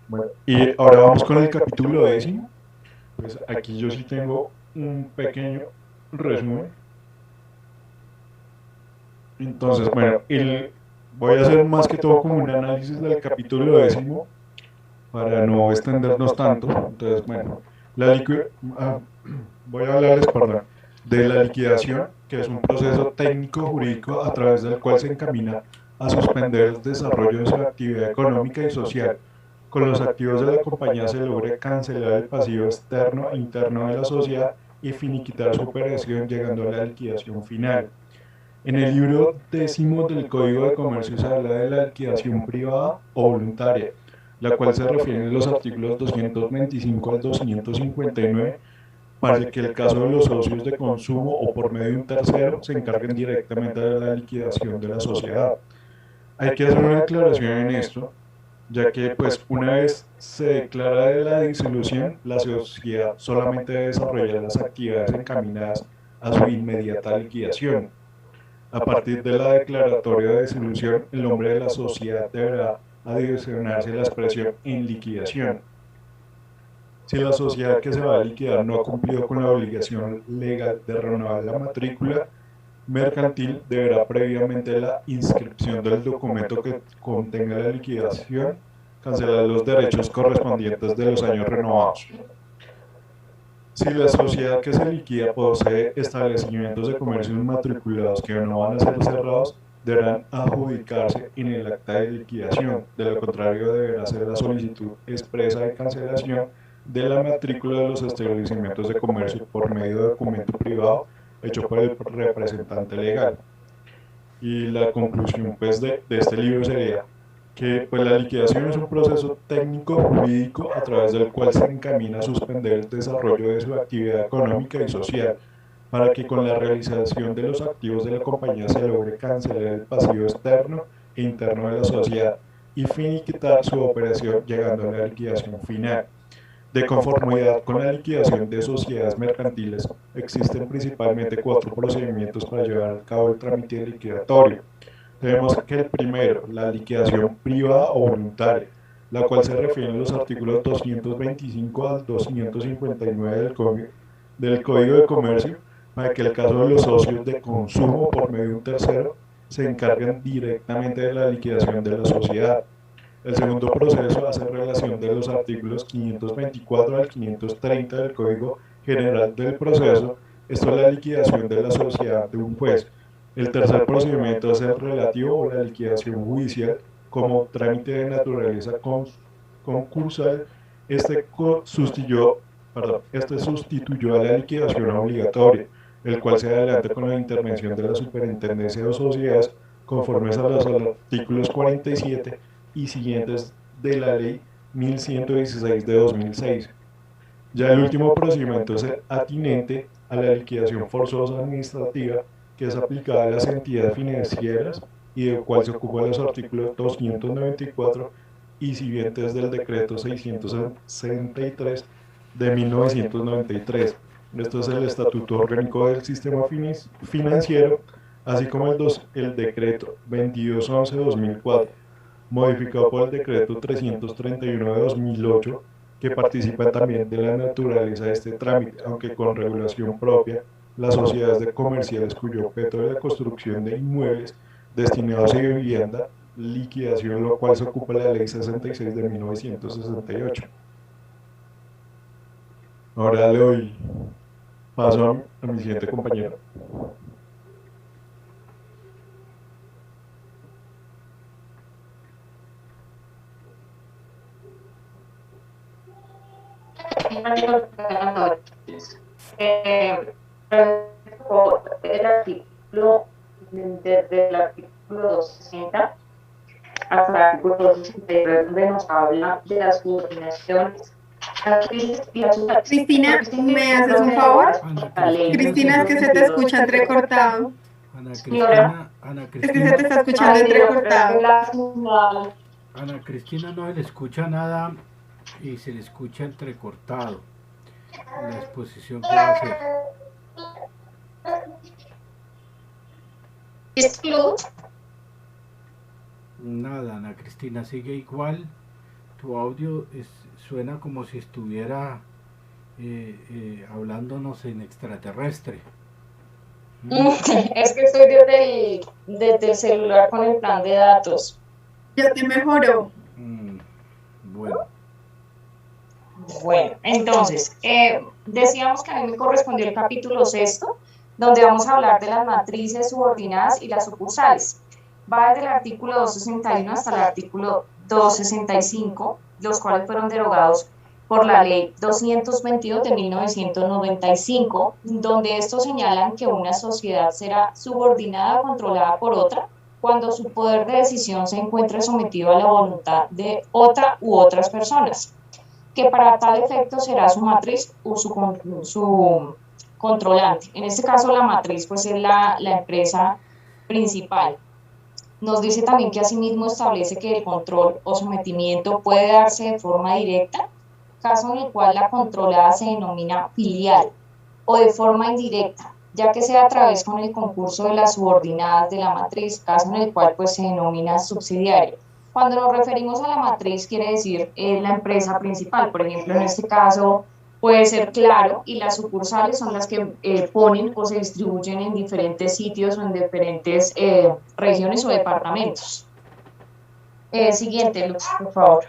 Bueno, y ahora vamos con el capítulo 10. Pues aquí yo sí tengo un pequeño resumen. Entonces, bueno, voy a hacer más que todo como un análisis del capítulo 10 para no extendernos tanto. Entonces, bueno, voy a hablarles, perdón, de la liquidación, que es un proceso técnico jurídico a través del cual se encamina a suspender el desarrollo de su actividad económica y social. Con los activos de la compañía se logra cancelar el pasivo externo e interno de la sociedad y finiquitar su operación llegando a la liquidación final. En el libro 10 del Código de Comercio se habla de la liquidación privada o voluntaria, la cual se refiere en los artículos 225 al 259 para que el caso de los socios de consumo o por medio de un tercero se encarguen directamente de la liquidación de la sociedad. Hay que hacer una aclaración en esto, ya que pues una vez se declara de la disolución, la sociedad solamente debe desarrollar las actividades encaminadas a su inmediata liquidación. A partir de la declaratoria de disolución, el nombre de la sociedad deberá adicionarse la expresión en liquidación. Si la sociedad que se va a liquidar no ha cumplido con la obligación legal de renovar la matrícula mercantil, deberá previamente la inscripción del documento que contenga la liquidación cancelar los derechos correspondientes de los años renovados. Si la sociedad que se liquida posee establecimientos de comercio inmatriculados que no van a ser cerrados, deberán adjudicarse en el acta de liquidación. De lo contrario, deberá hacer la solicitud expresa de cancelación de la matrícula de los establecimientos de comercio por medio de documento privado hecho por el representante legal. Y la conclusión pues, de este libro sería que pues, la liquidación es un proceso técnico jurídico a través del cual se encamina a suspender el desarrollo de su actividad económica y social para que con la realización de los activos de la compañía se logre cancelar el pasivo externo e interno de la sociedad y finiquitar su operación llegando a la liquidación final. De conformidad con la liquidación de sociedades mercantiles, existen principalmente 4 procedimientos para llevar a cabo el trámite liquidatorio. Tenemos que el primero, la liquidación privada o voluntaria, la cual se refiere a los artículos 225 al 259 del Código de Comercio, para que el caso de los socios de consumo por medio de un tercero se encarguen directamente de la liquidación de la sociedad. El segundo proceso hace relación de los artículos 524 al 530 del Código General del Proceso, esto es la liquidación de la sociedad de un juez. El tercer procedimiento es el relativo a la liquidación judicial como trámite de naturaleza concursal. Este sustituyó a la liquidación obligatoria, el cual se adelanta con la intervención de la Superintendencia de Sociedades conforme a los artículos 47 y siguientes de la Ley 1116 de 2006. Ya el último procedimiento es el atinente a la liquidación forzosa administrativa, que es aplicada a las entidades financieras y del cual se ocupan los artículos 294 y siguientes del decreto 663 de 1993. Esto es el Estatuto Orgánico del Sistema Financiero, así como el decreto 2211-2004, modificado por el decreto 331 de 2008, que participa también de la naturaleza de este trámite, aunque con regulación propia, las sociedades comerciales cuyo objeto es la construcción de inmuebles destinados a vivienda, liquidación, lo cual se ocupa la Ley 66 de 1968. Ahora le doy paso a mi siguiente compañero. El artículo, desde el artículo 260 hasta el artículo 263, donde nos habla de las subordinaciones. Cristina, ¿me haces un favor? Cristina, es que se te escucha entrecortado. Ana Es que se te está escuchando entrecortado. Ana Cristina no se le escucha nada y se le escucha entrecortado la exposición que va a hacer. Nada, Ana Cristina, sigue igual. Tu audio suena como si estuviera hablándonos en extraterrestre. Es que estoy desde el celular con el plan de datos. Ya te mejoró. Bueno, entonces, decíamos que a mí me correspondió el capítulo 6, donde vamos a hablar de las matrices subordinadas y las sucursales. Va desde el artículo 261 hasta el artículo 265, los cuales fueron derogados por la Ley 222 de 1995, donde estos señalan que una sociedad será subordinada o controlada por otra cuando su poder de decisión se encuentre sometido a la voluntad de otra u otras personas, que para tal efecto será su matriz o su controlante. En este caso la matriz pues es la empresa principal. Nos dice también que asimismo establece que el control o sometimiento puede darse de forma directa, caso en el cual la controlada se denomina filial, o de forma indirecta, ya que sea a través con el concurso de las subordinadas de la matriz, caso en el cual pues se denomina subsidiario. Cuando nos referimos a la matriz quiere decir la empresa principal, por ejemplo en este caso puede ser Claro, y las sucursales son las que ponen o se distribuyen en diferentes sitios o en diferentes regiones o departamentos. Siguiente, Luz, por favor.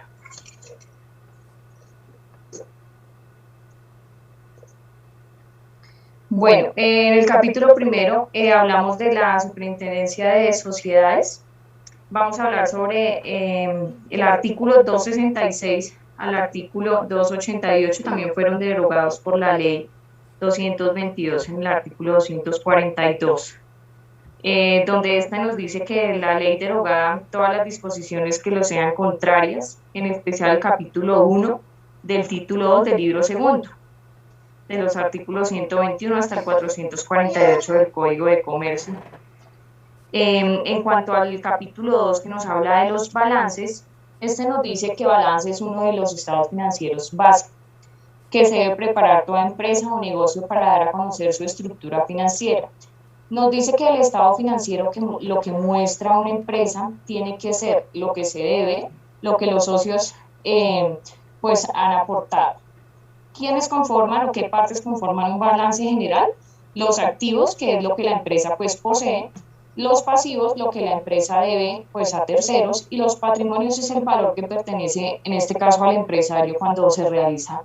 Bueno, en el capítulo primero hablamos de la Superintendencia de Sociedades. Vamos a hablar sobre el artículo 266 al artículo 288, también fueron derogados por la Ley 222 en el artículo 242. donde esta nos dice que la ley deroga todas las disposiciones que lo sean contrarias, en especial el capítulo 1 del título 2 del libro segundo, de los artículos 121 hasta el 448 del Código de Comercio. En cuanto al capítulo 2 que nos habla de los balances, este nos dice que balance es uno de los estados financieros básicos que se debe preparar toda empresa o negocio para dar a conocer su estructura financiera. Nos dice que el estado financiero, lo que muestra una empresa, tiene que ser lo que se debe, lo que los socios pues han aportado. ¿Quiénes conforman o qué partes conforman un balance general? Los activos, que es lo que la empresa pues posee, los pasivos, lo que la empresa debe pues a terceros, y los patrimonios es el valor que pertenece en este caso al empresario cuando se realiza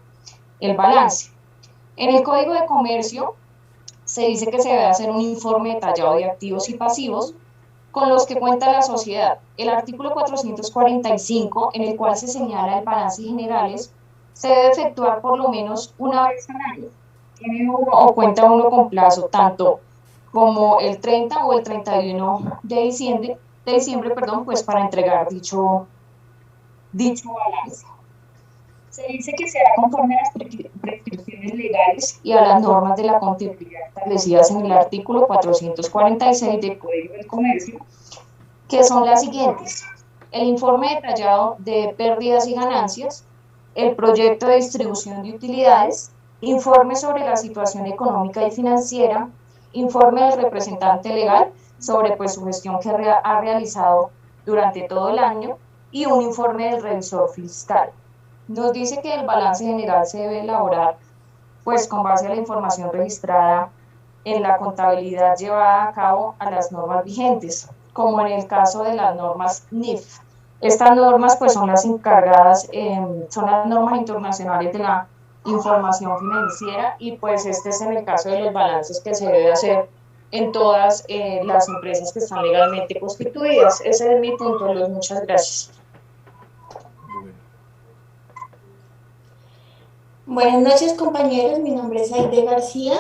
el balance. En el Código de Comercio se dice que se debe hacer un informe detallado de activos y pasivos con los que cuenta la sociedad. El artículo 445, en el cual se señala el balance generales, se debe efectuar por lo menos una vez al año. Tiene uno o cuenta uno con plazo tanto como el 30 o el 31 de diciembre, pues para entregar dicho balance. Se dice que será conforme a las prescripciones legales y a las normas de la contabilidad establecidas en el artículo 446 del Código del Comercio, que son las siguientes: el informe detallado de pérdidas y ganancias, el proyecto de distribución de utilidades, informe sobre la situación económica y financiera, informe del representante legal sobre pues su gestión que ha realizado durante todo el año, y un informe del revisor fiscal. Nos dice que el balance general se debe elaborar pues con base a la información registrada en la contabilidad llevada a cabo a las normas vigentes, como en el caso de las normas NIF. Estas normas pues son las encargadas, son las normas internacionales de la información financiera, y pues este es en el caso de los balances que se debe hacer en todas las empresas que están legalmente constituidas. Ese es mi punto, Luz. Muchas gracias. Buenas noches, compañeros, mi nombre es Aide García.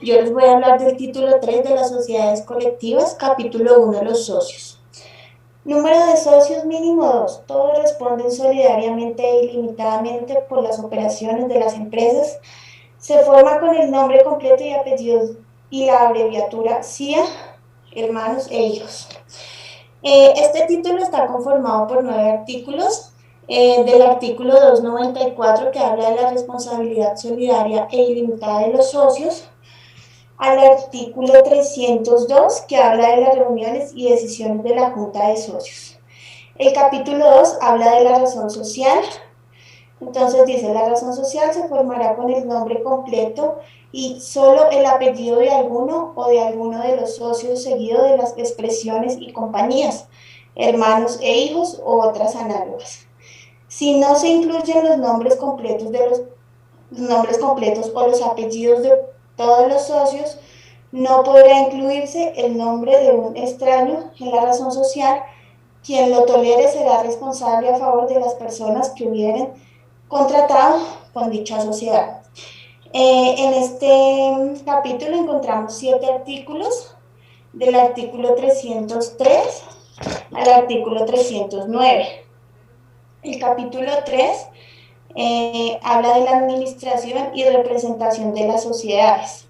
Yo les voy a hablar del título 3 de las sociedades colectivas, capítulo 1, los socios. Número de socios mínimo 2. Todos responden solidariamente e ilimitadamente por las operaciones de las empresas. Se forma con el nombre completo y apellidos y la abreviatura CIA, hermanos e hijos. Este título está conformado por 9 artículos. Del artículo 294, que habla de la responsabilidad solidaria e ilimitada de los socios, al artículo 302, que habla de las reuniones y decisiones de la Junta de Socios. El capítulo 2 habla de la razón social. Entonces dice: la razón social se formará con el nombre completo y solo el apellido de alguno o de alguno de los socios, seguido de las expresiones y compañías, hermanos e hijos o otras análogas. Si no se incluyen los nombres completos o los apellidos de todos los socios, no podrá incluirse el nombre de un extraño en la razón social. Quien lo tolere será responsable a favor de las personas que hubieren contratado con dicha sociedad. En este capítulo encontramos 7 artículos, del artículo 303 al artículo 309. El capítulo 3 habla de la administración y representación de las sociedades.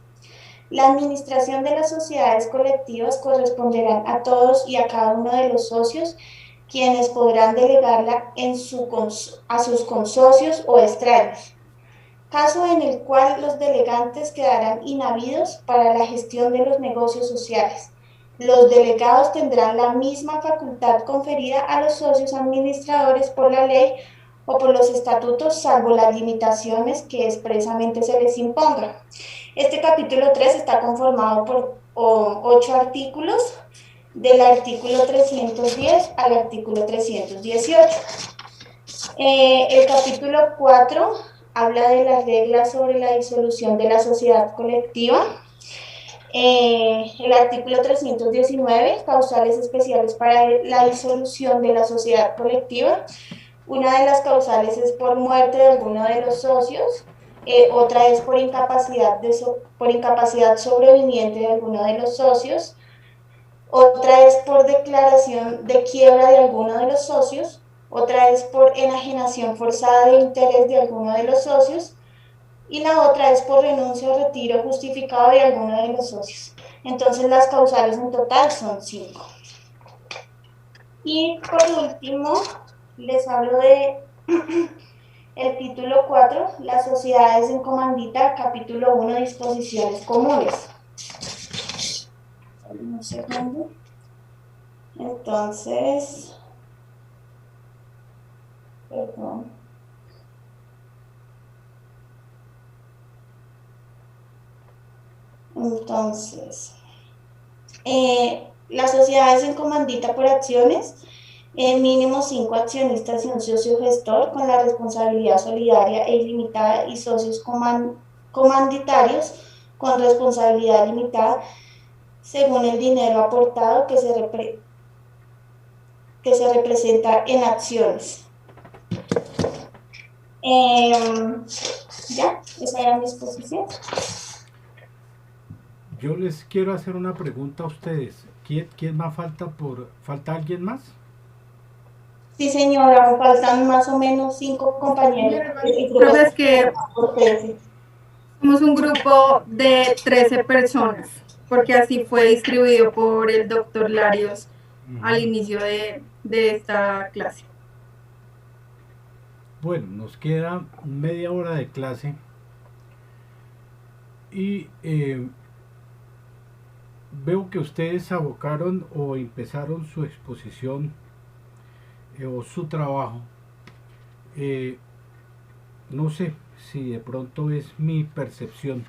La administración de las sociedades colectivas corresponderá a todos y a cada uno de los socios, quienes podrán delegarla a sus consocios o extraños, caso en el cual los delegantes quedarán inhabidos para la gestión de los negocios sociales. Los delegados tendrán la misma facultad conferida a los socios administradores por la ley o por los estatutos, salvo las limitaciones que expresamente se les impongan. Este capítulo 3 está conformado por 8 artículos, del artículo 310 al artículo 318. El capítulo 4 habla de las reglas sobre la disolución de la sociedad colectiva. El artículo 319, causales especiales para la disolución de la sociedad colectiva. Una de las causales es por muerte de alguno de los socios, otra es por incapacidad sobreviniente de alguno de los socios, otra es por declaración de quiebra de alguno de los socios, otra es por enajenación forzada de interés de alguno de los socios, y la otra es por renuncia o retiro justificado de alguno de los socios. Entonces las causales en total son 5. Y por último, les hablo de el título 4, las sociedades en comandita, capítulo 1, disposiciones comunes. Un segundo. Entonces, perdón. Entonces, las sociedades en comandita por acciones, mínimo 5 accionistas y un socio gestor con la responsabilidad solidaria e ilimitada y socios comanditarios con responsabilidad limitada según el dinero aportado que se representa en acciones. Ya, esa era mi exposición. Yo les quiero hacer una pregunta a ustedes. ¿Quién más falta? ¿Falta alguien más? Sí, señora, faltan más o menos 5 compañeros. Entonces, que somos un grupo de 13 personas, porque así fue distribuido por el doctor Larios al inicio de esta clase. Bueno, nos queda media hora de clase y veo que ustedes abocaron o empezaron su exposición o su trabajo. No sé si de pronto es mi percepción,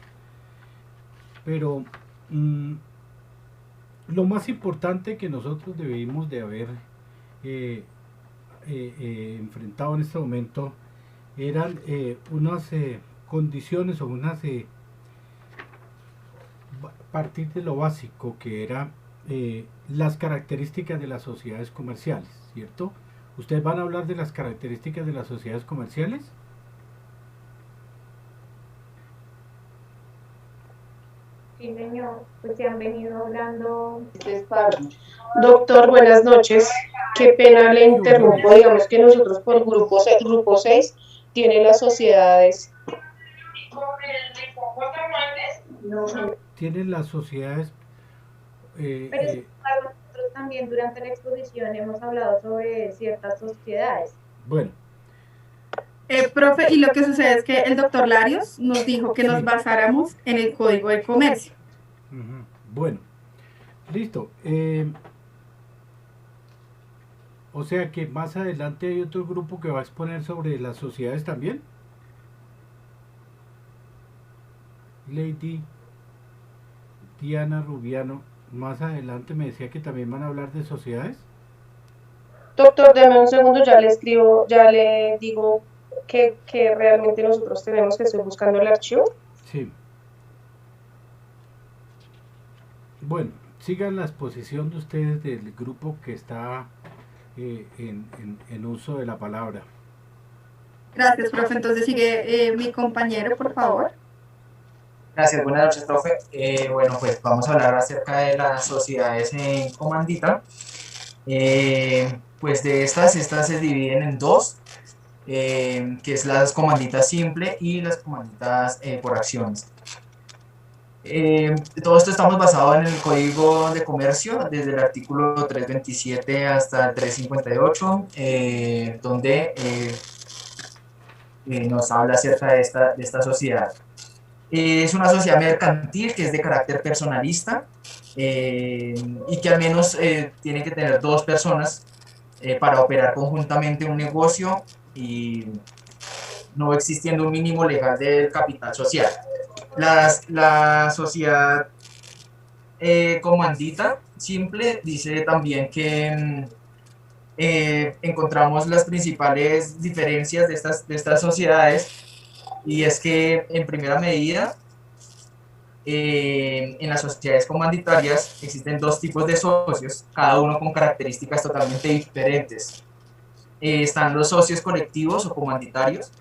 pero lo más importante que nosotros debimos de haber enfrentado en este momento eran unas condiciones o unas partir de lo básico que era las características de las sociedades comerciales, ¿cierto? ¿Ustedes van a hablar de las características de las sociedades comerciales? Sí, señor, pues se han venido hablando. Doctor, buenas noches. Qué pena le interrumpo. Digamos que nosotros por grupo 6 tiene las sociedades. Tienen las sociedades. Pero nosotros también durante la exposición hemos hablado sobre ciertas sociedades. Bueno. Profe, y lo que sucede es que el doctor Larios nos dijo que nos basáramos en el Código de Comercio. Bueno, listo. O sea que más adelante hay otro grupo que va a exponer sobre las sociedades también. Lady Diana Rubiano, más adelante me decía que también van a hablar de sociedades. Doctor, dame un segundo, ya le escribo, ya le digo que realmente nosotros tenemos que estar buscando el archivo. Sí. Bueno, sigan la exposición de ustedes del grupo que está en uso de la palabra. Gracias, profe. Entonces sigue mi compañero, por favor. Gracias, buenas noches, profe. Bueno, pues vamos a hablar acerca de las sociedades en comandita. Pues de estas se dividen en dos, que es las comanditas simple y las comanditas por acciones. Todo esto estamos basados en el Código de Comercio, desde el artículo 327 hasta el 358, donde nos habla acerca de esta sociedad. Es una sociedad mercantil que es de carácter personalista y que al menos tiene que tener 2 personas para operar conjuntamente un negocio y no existiendo un mínimo legal del capital social. La sociedad comandita simple dice también que encontramos las principales diferencias de estas sociedades, y es que en primera medida en las sociedades comanditarias existen 2 tipos de socios, cada uno con características totalmente diferentes. Están los socios colectivos o comanditarios,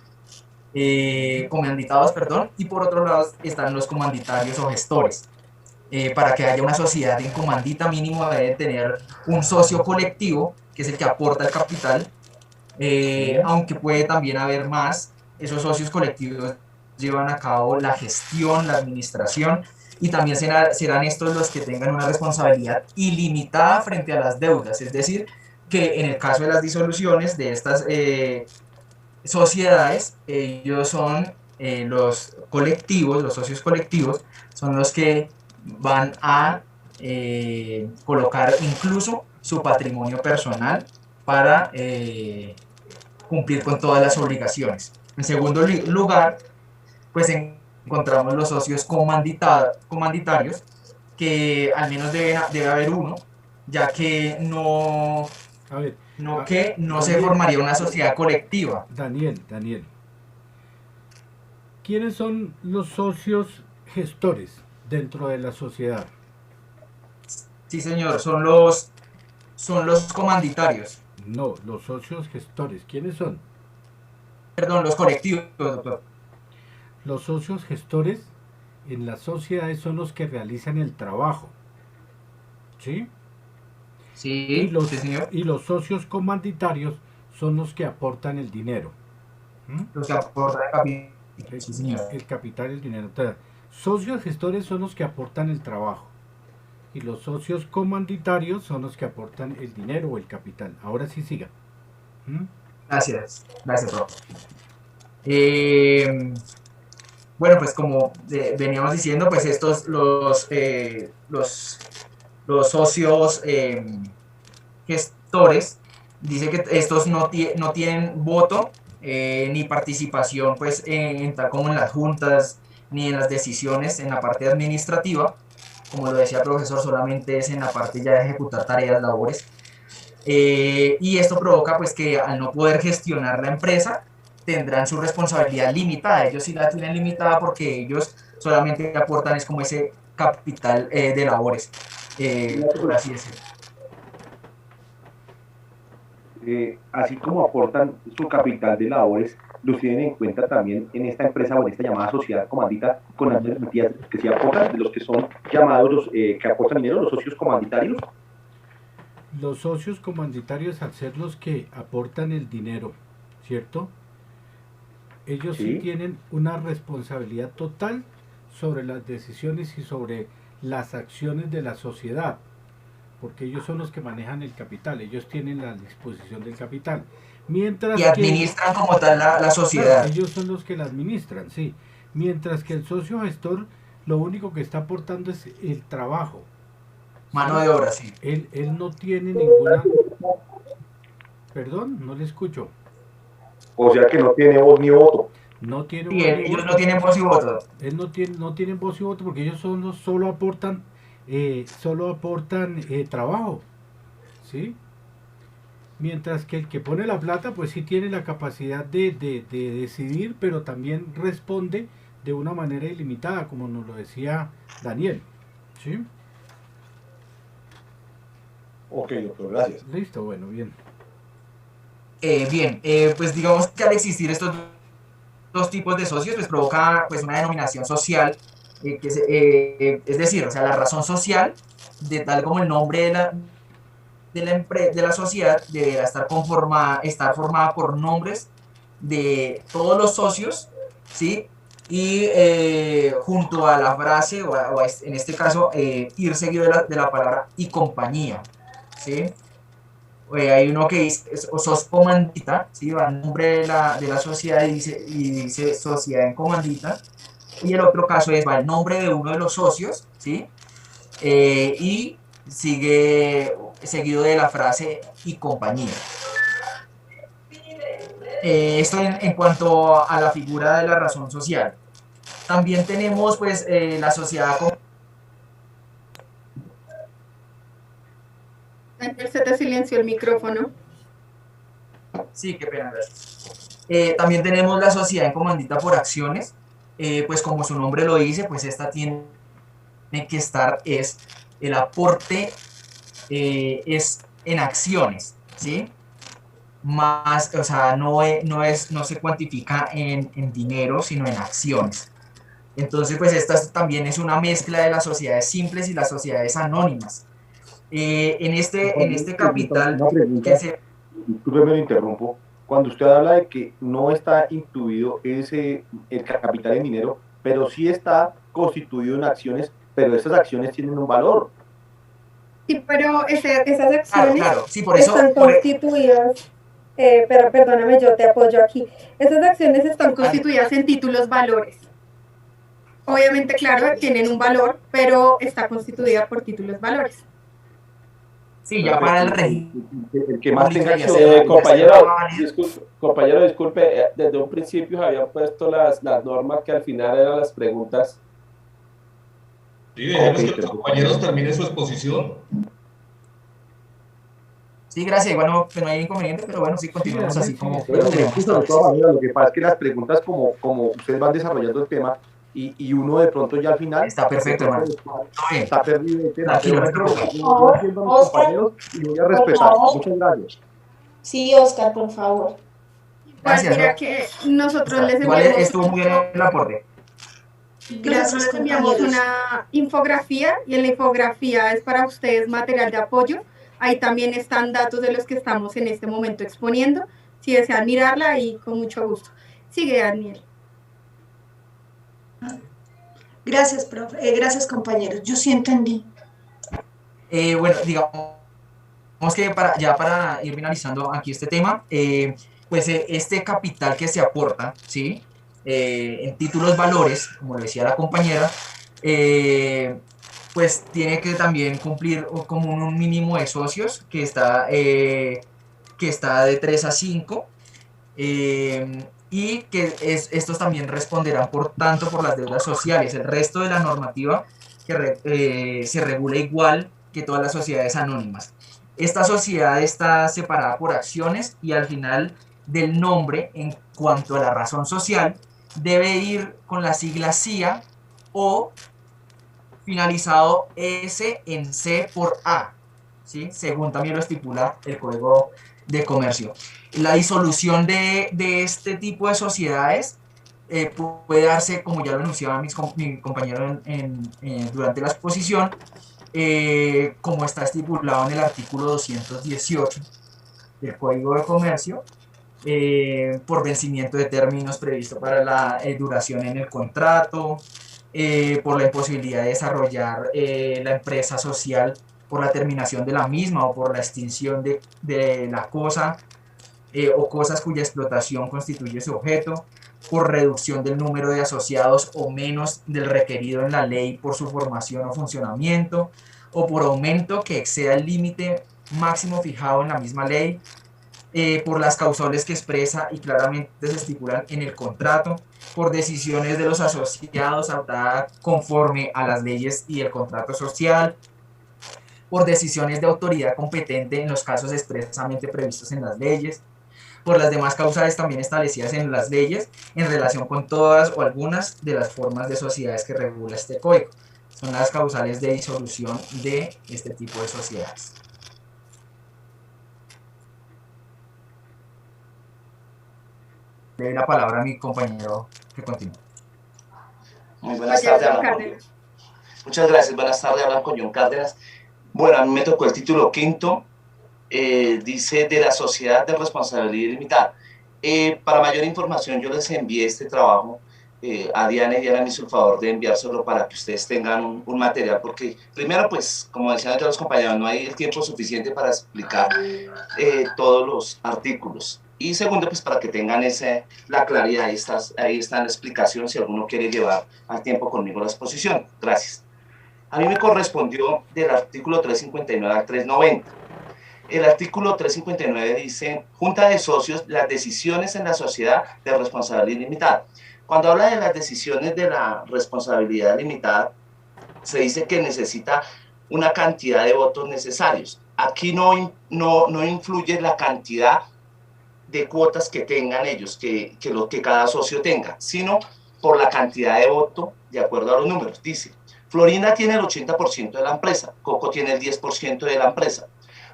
comanditados, perdón, y por otro lado están los comanditarios o gestores. para que haya una sociedad en comandita mínimo debe tener un socio colectivo, que es el que aporta el capital, aunque puede también haber más. Esos socios colectivos llevan a cabo la gestión, la administración, y también serán estos los que tengan una responsabilidad ilimitada frente a las deudas, es decir, que en el caso de las disoluciones de estas sociedades, ellos son los colectivos, los socios colectivos, son los que van a colocar incluso su patrimonio personal para cumplir con todas las obligaciones. En segundo lugar, pues encontramos los socios comanditarios, que al menos debe haber uno, ya que no se formaría una sociedad colectiva. Daniel, ¿quiénes son los socios gestores dentro de la sociedad? Sí, señor, son los comanditarios. No, los socios gestores, ¿quiénes son? Perdón, los colectivos, doctor. Los socios gestores en las sociedades son los que realizan el trabajo, ¿sí? Sí, sí, señor. Y los socios comanditarios son los que aportan el dinero. Los que aportan el capital, sí, señor. El capital y el dinero. Entonces, socios gestores son los que aportan el trabajo. Y los socios comanditarios son los que aportan el dinero o el capital. Ahora sí siga. Gracias, profe. Bueno, pues como veníamos diciendo, pues estos, los socios gestores, dice que estos no tienen voto ni participación, pues tal como en las juntas ni en las decisiones en la parte administrativa. Como lo decía el profesor, solamente es en la parte ya de ejecutar tareas, labores. Y esto provoca pues que al no poder gestionar la empresa, tendrán su responsabilidad limitada. Ellos sí la tienen limitada porque ellos solamente aportan es como ese capital de labores, por así decirlo. Así como aportan su capital de labores, los tienen en cuenta también en esta empresa o en esta llamada sociedad comandita con las garantías que se aportan, de los que son llamados los que aportan dinero, los socios comanditarios. Los socios comanditarios, al ser los que aportan el dinero, ¿cierto? Ellos sí tienen una responsabilidad total sobre las decisiones y sobre las acciones de la sociedad, porque ellos son los que manejan el capital, ellos tienen la disposición del capital. Mientras y administran como tal la sociedad. Ellos son los que la administran, sí. Mientras que el socio gestor lo único que está aportando es el trabajo. Mano de obra, sí. Él no tiene ninguna... Perdón, no le escucho. O sea que no tiene voz ni voto. No tiene sí, ellos no tienen voz y voto. Él no tienen voz y voto porque ellos solo aportan trabajo, ¿sí? Mientras que el que pone la plata pues sí tiene la capacidad de decidir, pero también responde de una manera ilimitada, como nos lo decía Daniel, ¿sí? Ok, doctor, gracias. Listo, bueno, bien. Pues digamos que al existir estos dos tipos de socios, pues provoca pues una denominación social, es decir, o sea, la razón social, de tal como el nombre de la sociedad, deberá estar formada por nombres de todos los socios, ¿sí? Y junto a la frase, en este caso, ir seguido de la palabra y compañía, ¿sí? Hay uno que dice sos comandita, ¿sí? Va el nombre de la sociedad y dice sociedad en comandita, y el otro caso va el nombre de uno de los socios, ¿sí? Y sigue seguido de la frase y compañía. Esto en cuanto a la figura de la razón social. También tenemos pues la sociedad. Se te silenció el micrófono. Sí, qué pena, gracias. También tenemos la sociedad en comandita por acciones, pues como su nombre lo dice, pues esta tiene que estar, es el aporte es en acciones, ¿sí? O sea, no se cuantifica en dinero, sino en acciones. Entonces, pues esta también es una mezcla de las sociedades simples y las sociedades anónimas. En este capital Una pregunta, disculpe, me lo interrumpo. Cuando usted habla de que no está incluido el capital en dinero, pero sí está constituido en acciones, pero esas acciones tienen un valor. Sí, pero esas acciones claro. Sí, por eso, están constituidas, pero perdóname, yo te apoyo aquí. Esas acciones están constituidas en títulos valores. Obviamente, claro, tienen un valor, pero está constituida por títulos valores. Sí, ya para el régimen. El que más tenga compañero, disculpe, desde un principio habían puesto las normas que al final eran las preguntas. Sí, dejemos que los compañeros terminen su exposición. Sí, gracias. Igual no hay inconveniente, pero bueno, sí continuamos así como... Lo que pasa es que las preguntas, como ustedes van desarrollando el tema, y uno de pronto ya al final... Está perfecto, hermano. Está perdido. Tranquilo, compañeros, y voy a respetar. Muchas gracias. Sí, Oscar, por favor. Gracias. Mira que nosotros les enviamos... Estuvo muy bien el aporte. Nosotros les enviamos una infografía, y en la infografía es para ustedes material de apoyo. Ahí también están datos de los que estamos en este momento exponiendo. Si desean mirarla, y con mucho gusto. Sigue, Daniel. Gracias, profe. Gracias, compañeros. Yo sí entendí. Bueno, digamos que para ir finalizando aquí este tema, pues este capital que se aporta, ¿sí? En títulos valores, como le decía la compañera, pues tiene que también cumplir como un mínimo de socios que está de 3 a 5, y que estos también responderán por las deudas sociales. El resto de la normativa se regula igual que todas las sociedades anónimas. Esta sociedad está separada por acciones, y al final del nombre, en cuanto a la razón social, debe ir con la sigla CIA o finalizado S en C por A, ¿sí? Según también lo estipula el Código de Comercio. La disolución de este tipo de sociedades puede darse, como ya lo anunciaba mi compañero durante la exposición, como está estipulado en el artículo 218 del Código de Comercio, por vencimiento de términos previstos para la duración en el contrato, por la imposibilidad de desarrollar la empresa social por la terminación de la misma o por la extinción de la cosa o cosas cuya explotación constituye su objeto, por reducción del número de asociados o menos del requerido en la ley por su formación o funcionamiento, o por aumento que exceda el límite máximo fijado en la misma ley, por las causales que expresa y claramente se estipulan en el contrato, por decisiones de los asociados adoptadas conforme a las leyes y el contrato social, por decisiones de autoridad competente en los casos expresamente previstos en las leyes, por las demás causales también establecidas en las leyes en relación con todas o algunas de las formas de sociedades que regula este código. Son las causales de disolución de este tipo de sociedades. Le doy la palabra a mi compañero que continúe. Muy buenas tardes. Muchas gracias. Buenas tardes, hablan con John Cárdenas. Bueno, a mí me tocó el título quinto, dice de la sociedad de responsabilidad limitada. Para mayor información yo les envié este trabajo a Diana, y Diana me hizo el favor de enviárselo para que ustedes tengan un material, porque primero, pues, como decían los compañeros, no hay el tiempo suficiente para explicar todos los artículos. Y segundo, pues para que tengan la claridad, ahí está la explicación si alguno quiere llevar al tiempo conmigo la exposición. Gracias. A mí me correspondió del artículo 359 al 390. El artículo 359 dice, Junta de Socios, las decisiones en la sociedad de responsabilidad limitada. Cuando habla de las decisiones de la responsabilidad limitada, se dice que necesita una cantidad de votos necesarios. Aquí no influye la cantidad de cuotas que tengan ellos, que cada socio tenga, sino por la cantidad de votos de acuerdo a los números. Dice, Florinda tiene el 80% de la empresa, Coco tiene el 10% de la empresa,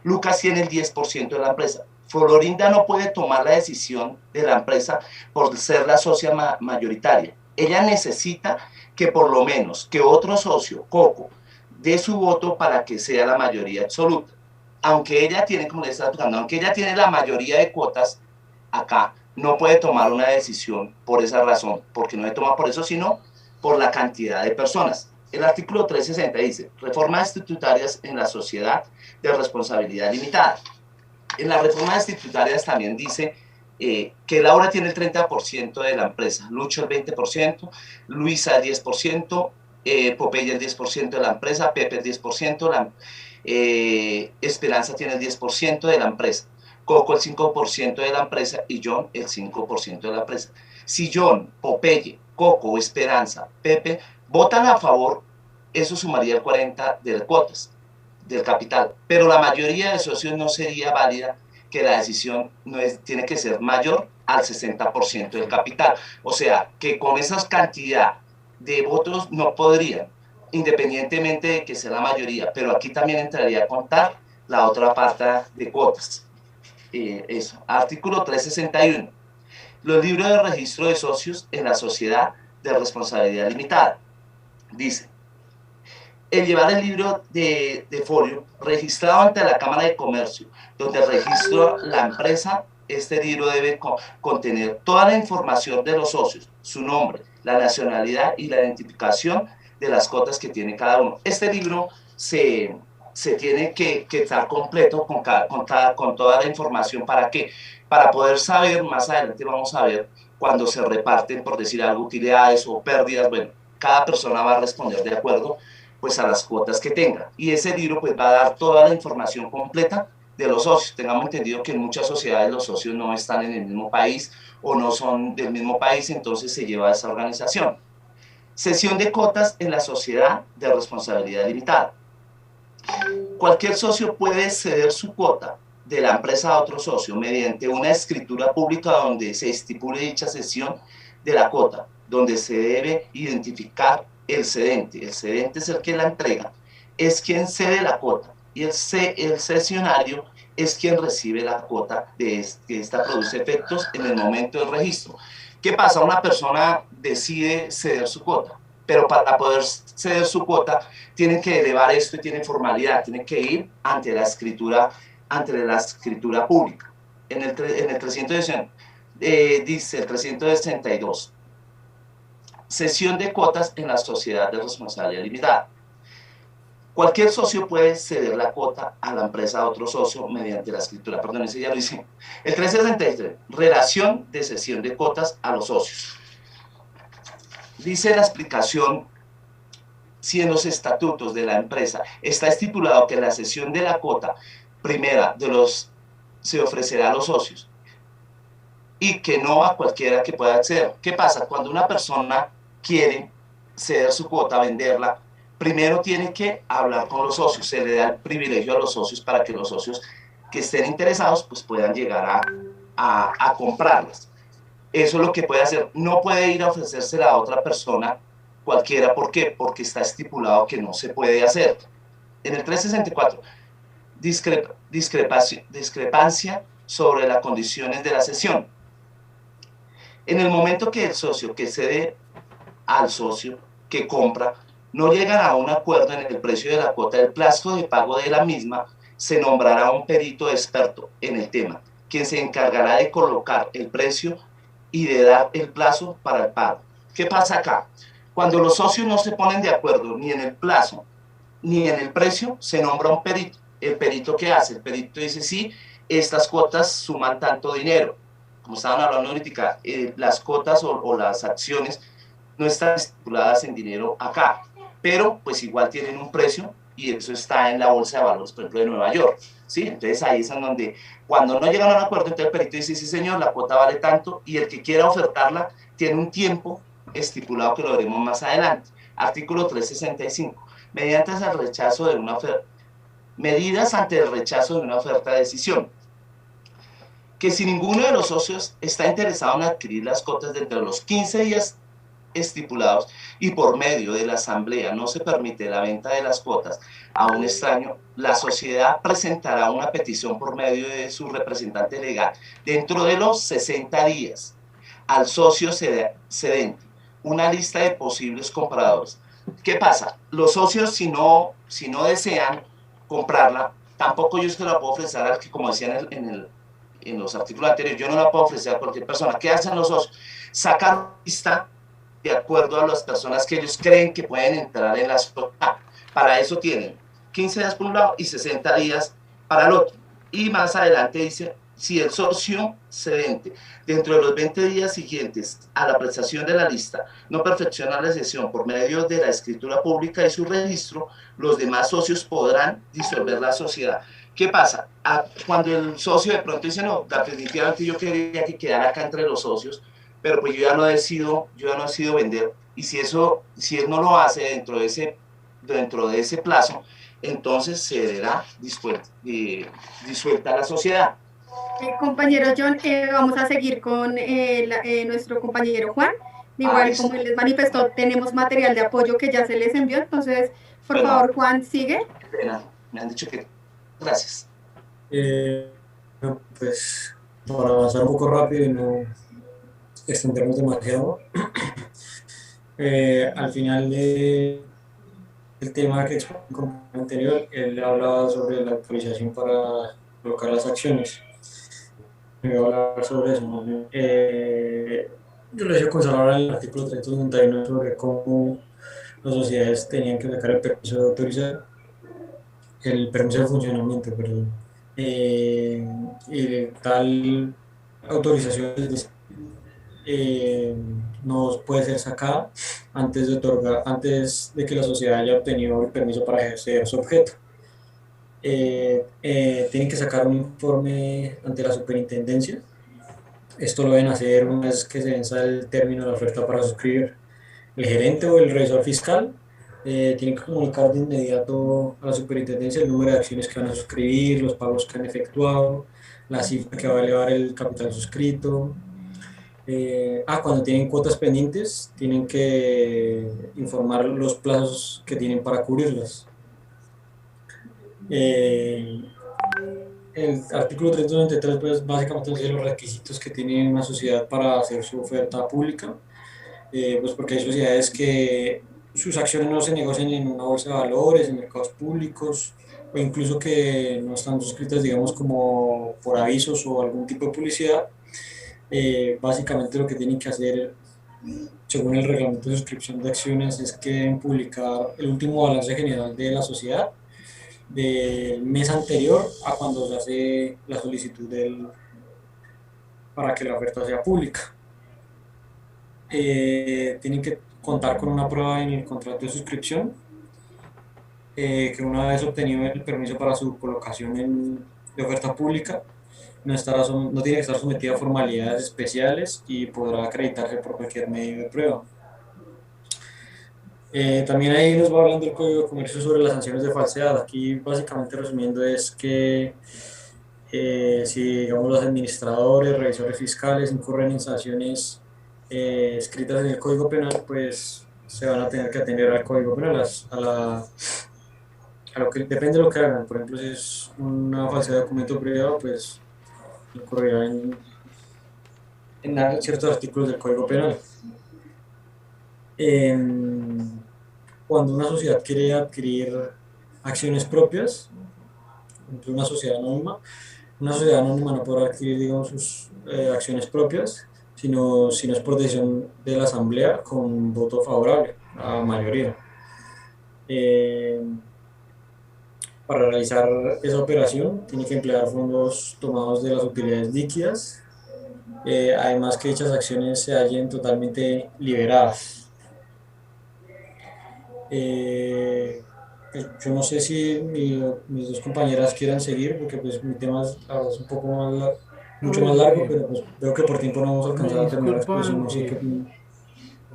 Lucas tiene el 10% de la empresa. Florinda no puede tomar la decisión de la empresa por ser la socia mayoritaria. Ella necesita que por lo menos que otro socio, Coco, dé su voto para que sea la mayoría absoluta. Aunque ella tiene, como le estaba explicando, aunque ella tiene la mayoría de cuotas acá, no puede tomar una decisión por esa razón, porque no se toma por eso, sino por la cantidad de personas. El artículo 360 dice, reformas estatutarias en la sociedad de responsabilidad limitada. En las reformas estatutarias también dice que Laura tiene el 30% de la empresa, Lucho el 20%, Luisa el 10%, Popeye el 10% de la empresa, Pepe el 10%, Esperanza tiene el 10% de la empresa, Coco el 5% de la empresa y John el 5% de la empresa. Si John, Popeye, Coco, Esperanza, Pepe votan a favor, eso sumaría el 40% de cuotas del capital, pero la mayoría de socios no sería válida, que la decisión tiene que ser mayor al 60% del capital. O sea, que con esa cantidad de votos no podrían, independientemente de que sea la mayoría, pero aquí también entraría a contar la otra parte de cuotas. Eso. Artículo 361. Los libros de registro de socios en la sociedad de responsabilidad limitada. Dice, el llevar el libro de folio registrado ante la Cámara de Comercio, donde registró la empresa, este libro debe contener toda la información de los socios, su nombre, la nacionalidad y la identificación de las cuotas que tiene cada uno. Este libro se tiene que estar completo con toda la información. ¿Para qué? Para poder saber, más adelante vamos a ver, cuando se reparten, por decir algo, utilidades o pérdidas, bueno, cada persona va a responder de acuerdo pues a las cuotas que tenga, y ese libro pues va a dar toda la información completa de los socios. Tengamos entendido que en muchas sociedades los socios no están en el mismo país o no son del mismo país, entonces se lleva a esa organización. Cesión de cuotas en la sociedad de responsabilidad limitada. Cualquier socio puede ceder su cuota de la empresa a otro socio mediante una escritura pública donde se estipule dicha cesión de la cuota, donde se debe identificar el cedente. El cedente es el que la entrega, es quien cede la cuota, y el cesionario es quien recibe la cuota que esta produce efectos en el momento del registro. ¿Qué pasa? Una persona decide ceder su cuota, pero para poder ceder su cuota tiene que elevar esto y tiene formalidad, tiene que ir ante la escritura pública. En el 360 dice el 362. Cesión de cuotas en la sociedad de responsabilidad limitada. Cualquier socio puede ceder la cuota a la empresa a otro socio mediante la escritura. Perdón, ese ya lo hice. El 363. Relación de cesión de cuotas a los socios. Dice la explicación, si en los estatutos de la empresa está estipulado que la cesión de la cuota primera se ofrecerá a los socios y que no a cualquiera que pueda acceder. ¿Qué pasa? Cuando una persona quiere ceder su cuota, venderla, primero tiene que hablar con los socios, se le da el privilegio a los socios para que los socios que estén interesados pues puedan llegar a comprarlas. Eso es lo que puede hacer, no puede ir a ofrecérsela a otra persona cualquiera. ¿Por qué? Porque está estipulado que no se puede hacer. En el 364, discrepancia sobre las condiciones de la cesión. En el momento que el socio que cede al socio que compra no llegan a un acuerdo en el precio de la cuota, del plazo de pago de la misma, se nombrará un perito experto en el tema, quien se encargará de colocar el precio y de dar el plazo para el pago. ¿Qué pasa acá? Cuando los socios no se ponen de acuerdo ni en el plazo ni en el precio, se nombra un perito. ¿El perito qué hace? El perito dice, sí, estas cuotas suman tanto dinero. Como estaban hablando ahorita, las cuotas o las acciones no están estipuladas en dinero acá, pero pues igual tienen un precio y eso está en la bolsa de valores, por ejemplo, de Nueva York, ¿sí? Entonces ahí es en donde, cuando no llegan a un acuerdo, entonces el perito dice, sí señor, la cuota vale tanto, y el que quiera ofertarla tiene un tiempo estipulado que lo veremos más adelante. Artículo 365. Mediante el rechazo de una oferta. Medidas ante el rechazo de una oferta de decisión. Que si ninguno de los socios está interesado en adquirir las cuotas dentro de los 15 días estipulados y por medio de la asamblea no se permite la venta de las cuotas a un extraño, la sociedad presentará una petición por medio de su representante legal dentro de los 60 días al socio cedente. una lista de posibles compradores. ¿Qué pasa? Los socios, si no desean comprarla, tampoco yo se la puedo ofrecer al que, como decían en los artículos anteriores, yo no la puedo ofrecer a cualquier persona. ¿Qué hacen los socios? Sacan una lista de acuerdo a las personas que ellos creen que pueden entrar en la sociedad. Para eso tienen 15 días por un lado y 60 días para el otro. Y más adelante dice, si el socio cedente dentro de los 20 días siguientes a la prestación de la lista no perfecciona la cesión por medio de la escritura pública y su registro, los demás socios podrán disolver la sociedad. ¿Qué pasa? Cuando el socio de pronto dice, no, definitivamente yo quería que quedara acá entre los socios, pero pues yo ya no decido vender, y si él no lo hace dentro de ese plazo, entonces se verá disuelta la sociedad. Compañero John, vamos a seguir con nuestro compañero Juan. Igual, como él les manifestó, tenemos material de apoyo que ya se les envió, entonces, por favor, Juan, sigue. Qué pena, me han dicho que... Gracias. Pues, para avanzar un poco rápido y no extendernos demasiado, al final del tema que expuso en el compañero anterior, él hablaba sobre la autorización para colocar las acciones. Me voy a hablar sobre eso, ¿no? Yo les voy a comenzar a hablar en el artículo 391 sobre cómo las sociedades tenían que sacar el permiso de autorizar, el permiso de funcionamiento, perdón. Y tal autorización no puede ser sacada antes de que la sociedad haya obtenido el permiso para ejercer su objeto. Tienen que sacar un informe ante la superintendencia. Esto lo deben hacer una vez que se venza el término de la oferta para suscribir. El gerente o el revisor fiscal tienen que comunicar de inmediato a la superintendencia el número de acciones que van a suscribir, los pagos que han efectuado, la cifra que va a elevar el capital suscrito. Cuando tienen cuotas pendientes, tienen que informar los plazos que tienen para cubrirlas. El artículo 393 pues, básicamente dice los requisitos que tiene una sociedad para hacer su oferta pública, pues porque hay sociedades que sus acciones no se negocian en una bolsa de valores, en mercados públicos, o incluso que no están suscritas, digamos, como por avisos o algún tipo de publicidad. Básicamente lo que tienen que hacer, según el reglamento de suscripción de acciones, es que publicar el último balance general de la sociedad del mes anterior a cuando se hace la solicitud para que la oferta sea pública. Tienen que contar con una prueba en el contrato de suscripción, que una vez obtenido el permiso para su colocación de oferta pública, no tiene que estar sometida a formalidades especiales y podrá acreditarse por cualquier medio de prueba. También ahí nos va hablando el Código de Comercio sobre las sanciones de falsedad. Aquí básicamente resumiendo es que si digamos los administradores, revisores fiscales incurren en sanciones escritas en el Código Penal, pues se van a tener que atender al Código Penal, a lo que depende de lo que hagan. Por ejemplo, si es una falsedad de documento privado, pues incurrirá en ciertos artículos del Código Penal. Cuando una sociedad quiere adquirir acciones propias, una sociedad anónima no podrá adquirir, digamos, sus acciones propias, sino si no es por decisión de la asamblea con voto favorable a mayoría. Para realizar esa operación tiene que emplear fondos tomados de las utilidades líquidas, además que dichas acciones se hallen totalmente liberadas. Yo no sé si mis dos compañeras quieran seguir, porque pues mi tema es un poco mucho más largo, pero pues veo que por tiempo no vamos a alcanzar a terminar la exposición. No sé qué opinan.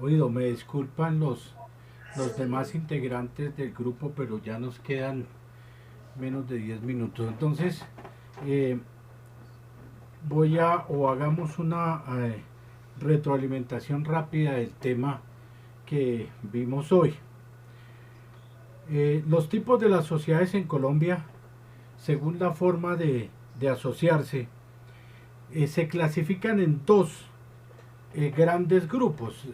Oído, me disculpan los demás integrantes del grupo, pero ya nos quedan menos de 10 minutos. Entonces, hagamos una retroalimentación rápida del tema que vimos hoy. Los tipos de las sociedades en Colombia, según la forma de asociarse, se clasifican en dos grandes grupos.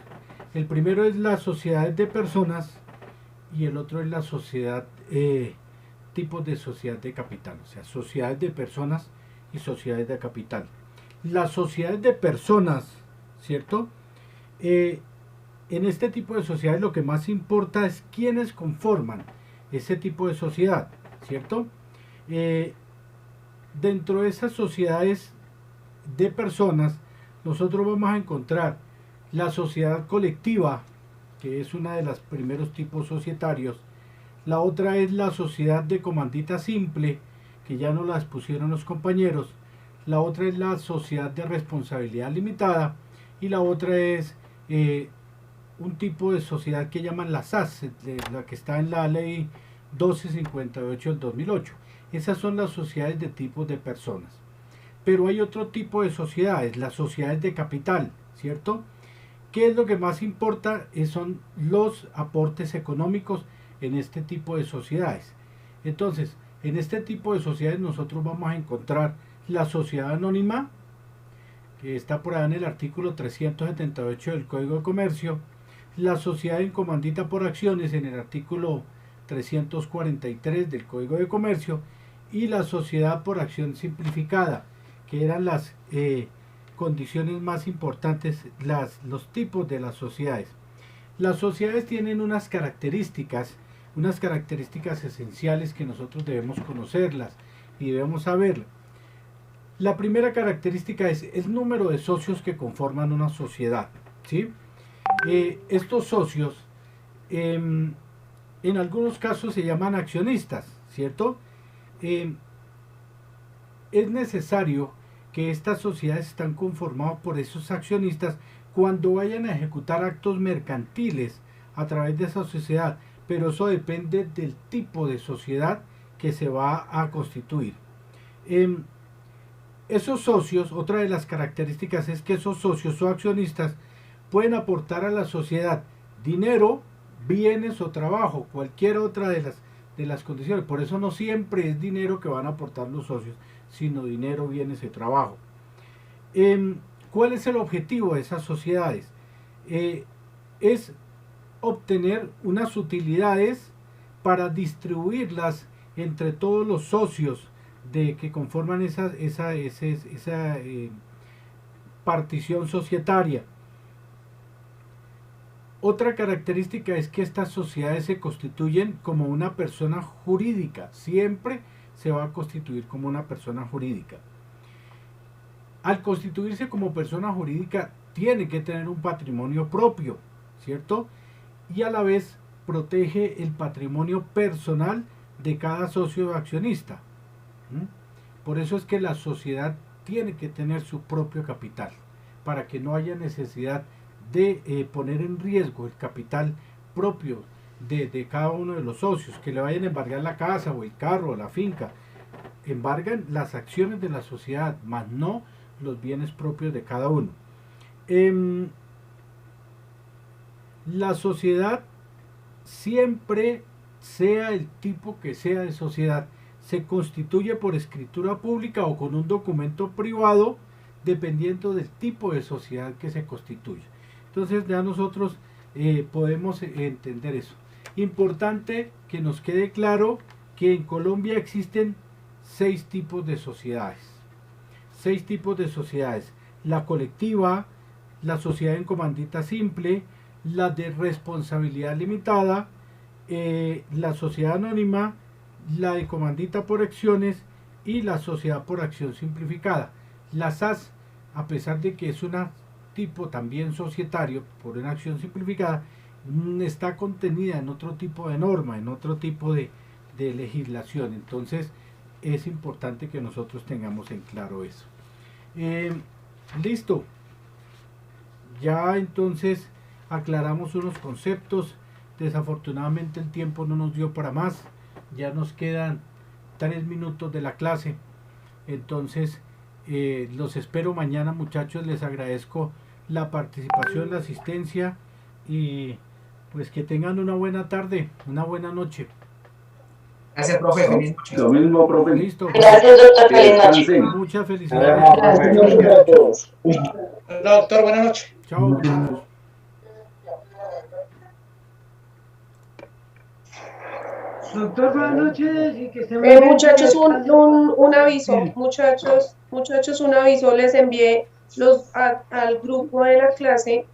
El primero es la sociedad de personas y el otro es la sociedad, tipos de sociedad de capital, o sea, sociedades de personas y sociedades de capital. Las sociedades de personas, ¿cierto? En este tipo de sociedades lo que más importa es quiénes conforman ese tipo de sociedad, ¿cierto? Dentro de esas sociedades de personas, nosotros vamos a encontrar la sociedad colectiva, que es una de los primeros tipos societarios. La otra es la sociedad de comandita simple, que ya nos la expusieron los compañeros. La otra es la sociedad de responsabilidad limitada. Y la otra es un tipo de sociedad que llaman la SAS, la que está en la ley 1258 del 2008. Esas son las sociedades de tipos de personas. Pero hay otro tipo de sociedades, las sociedades de capital, ¿cierto? ¿Qué es lo que más importa? Son los aportes económicos en este tipo de sociedades. Entonces, en este tipo de sociedades nosotros vamos a encontrar la sociedad anónima, que está por ahí en el artículo 378 del Código de Comercio, la sociedad en comandita por acciones en el artículo 343 del Código de Comercio, y la sociedad por acción simplificada, que eran las condiciones más importantes, los tipos de las sociedades. Las sociedades tienen unas características esenciales que nosotros debemos conocerlas y debemos saberlas. La primera característica es el número de socios que conforman una sociedad, ¿sí? Estos socios en algunos casos se llaman accionistas, ¿cierto? Es necesario que estas sociedades están conformadas por esos accionistas cuando vayan a ejecutar actos mercantiles a través de esa sociedad, pero eso depende del tipo de sociedad que se va a constituir. Esos socios, otra de las características es que esos socios o accionistas pueden aportar a la sociedad dinero, bienes o trabajo, cualquier otra de las condiciones. Por eso no siempre es dinero que van a aportar los socios, sino dinero, bienes y trabajo. ¿Cuál es el objetivo de esas sociedades? Es obtener unas utilidades para distribuirlas entre todos los socios que conforman esa partición societaria. Otra característica es que estas sociedades se constituyen como una persona jurídica, siempre se va a constituir como una persona jurídica. Al constituirse como persona jurídica tiene que tener un patrimonio propio, ¿cierto? Y a la vez protege el patrimonio personal de cada socio accionista. Por eso es que la sociedad tiene que tener su propio capital, para que no haya necesidad de poner en riesgo el capital propio de cada uno de los socios, que le vayan a embargar la casa o el carro o la finca. Embargan las acciones de la sociedad, más no los bienes propios de cada uno. La sociedad, siempre sea el tipo que sea de sociedad, se constituye por escritura pública o con un documento privado, dependiendo del tipo de sociedad que se constituye. Entonces ya nosotros podemos entender eso. Importante que nos quede claro que en Colombia existen 6 tipos de sociedades. 6 tipos de sociedades: la colectiva, la sociedad en comandita simple, la de responsabilidad limitada, la sociedad anónima, la de comandita por acciones y la sociedad por acción simplificada. La SAS, a pesar de que es una tipo también societario por una acción simplificada, está contenida en otro tipo de norma, en otro tipo de legislación. Entonces es importante que nosotros tengamos en claro eso. Listo, ya entonces aclaramos unos conceptos. Desafortunadamente el tiempo no nos dio para más, ya nos quedan 3 minutos de la clase. Entonces los espero mañana, muchachos. Les agradezco la participación, la asistencia, y pues que tengan una buena tarde, una buena noche. Gracias, profe. Feliz noche. Lo mismo, profe. Listo. Gracias, doctor. Feliz noche. Muchas felicidades. Doctor, buenas noches. Chao, muchachos. Doctor, buenas noches y que estén muy bien. Muchachos, un aviso, muchachos, un aviso, les envié al grupo de la clase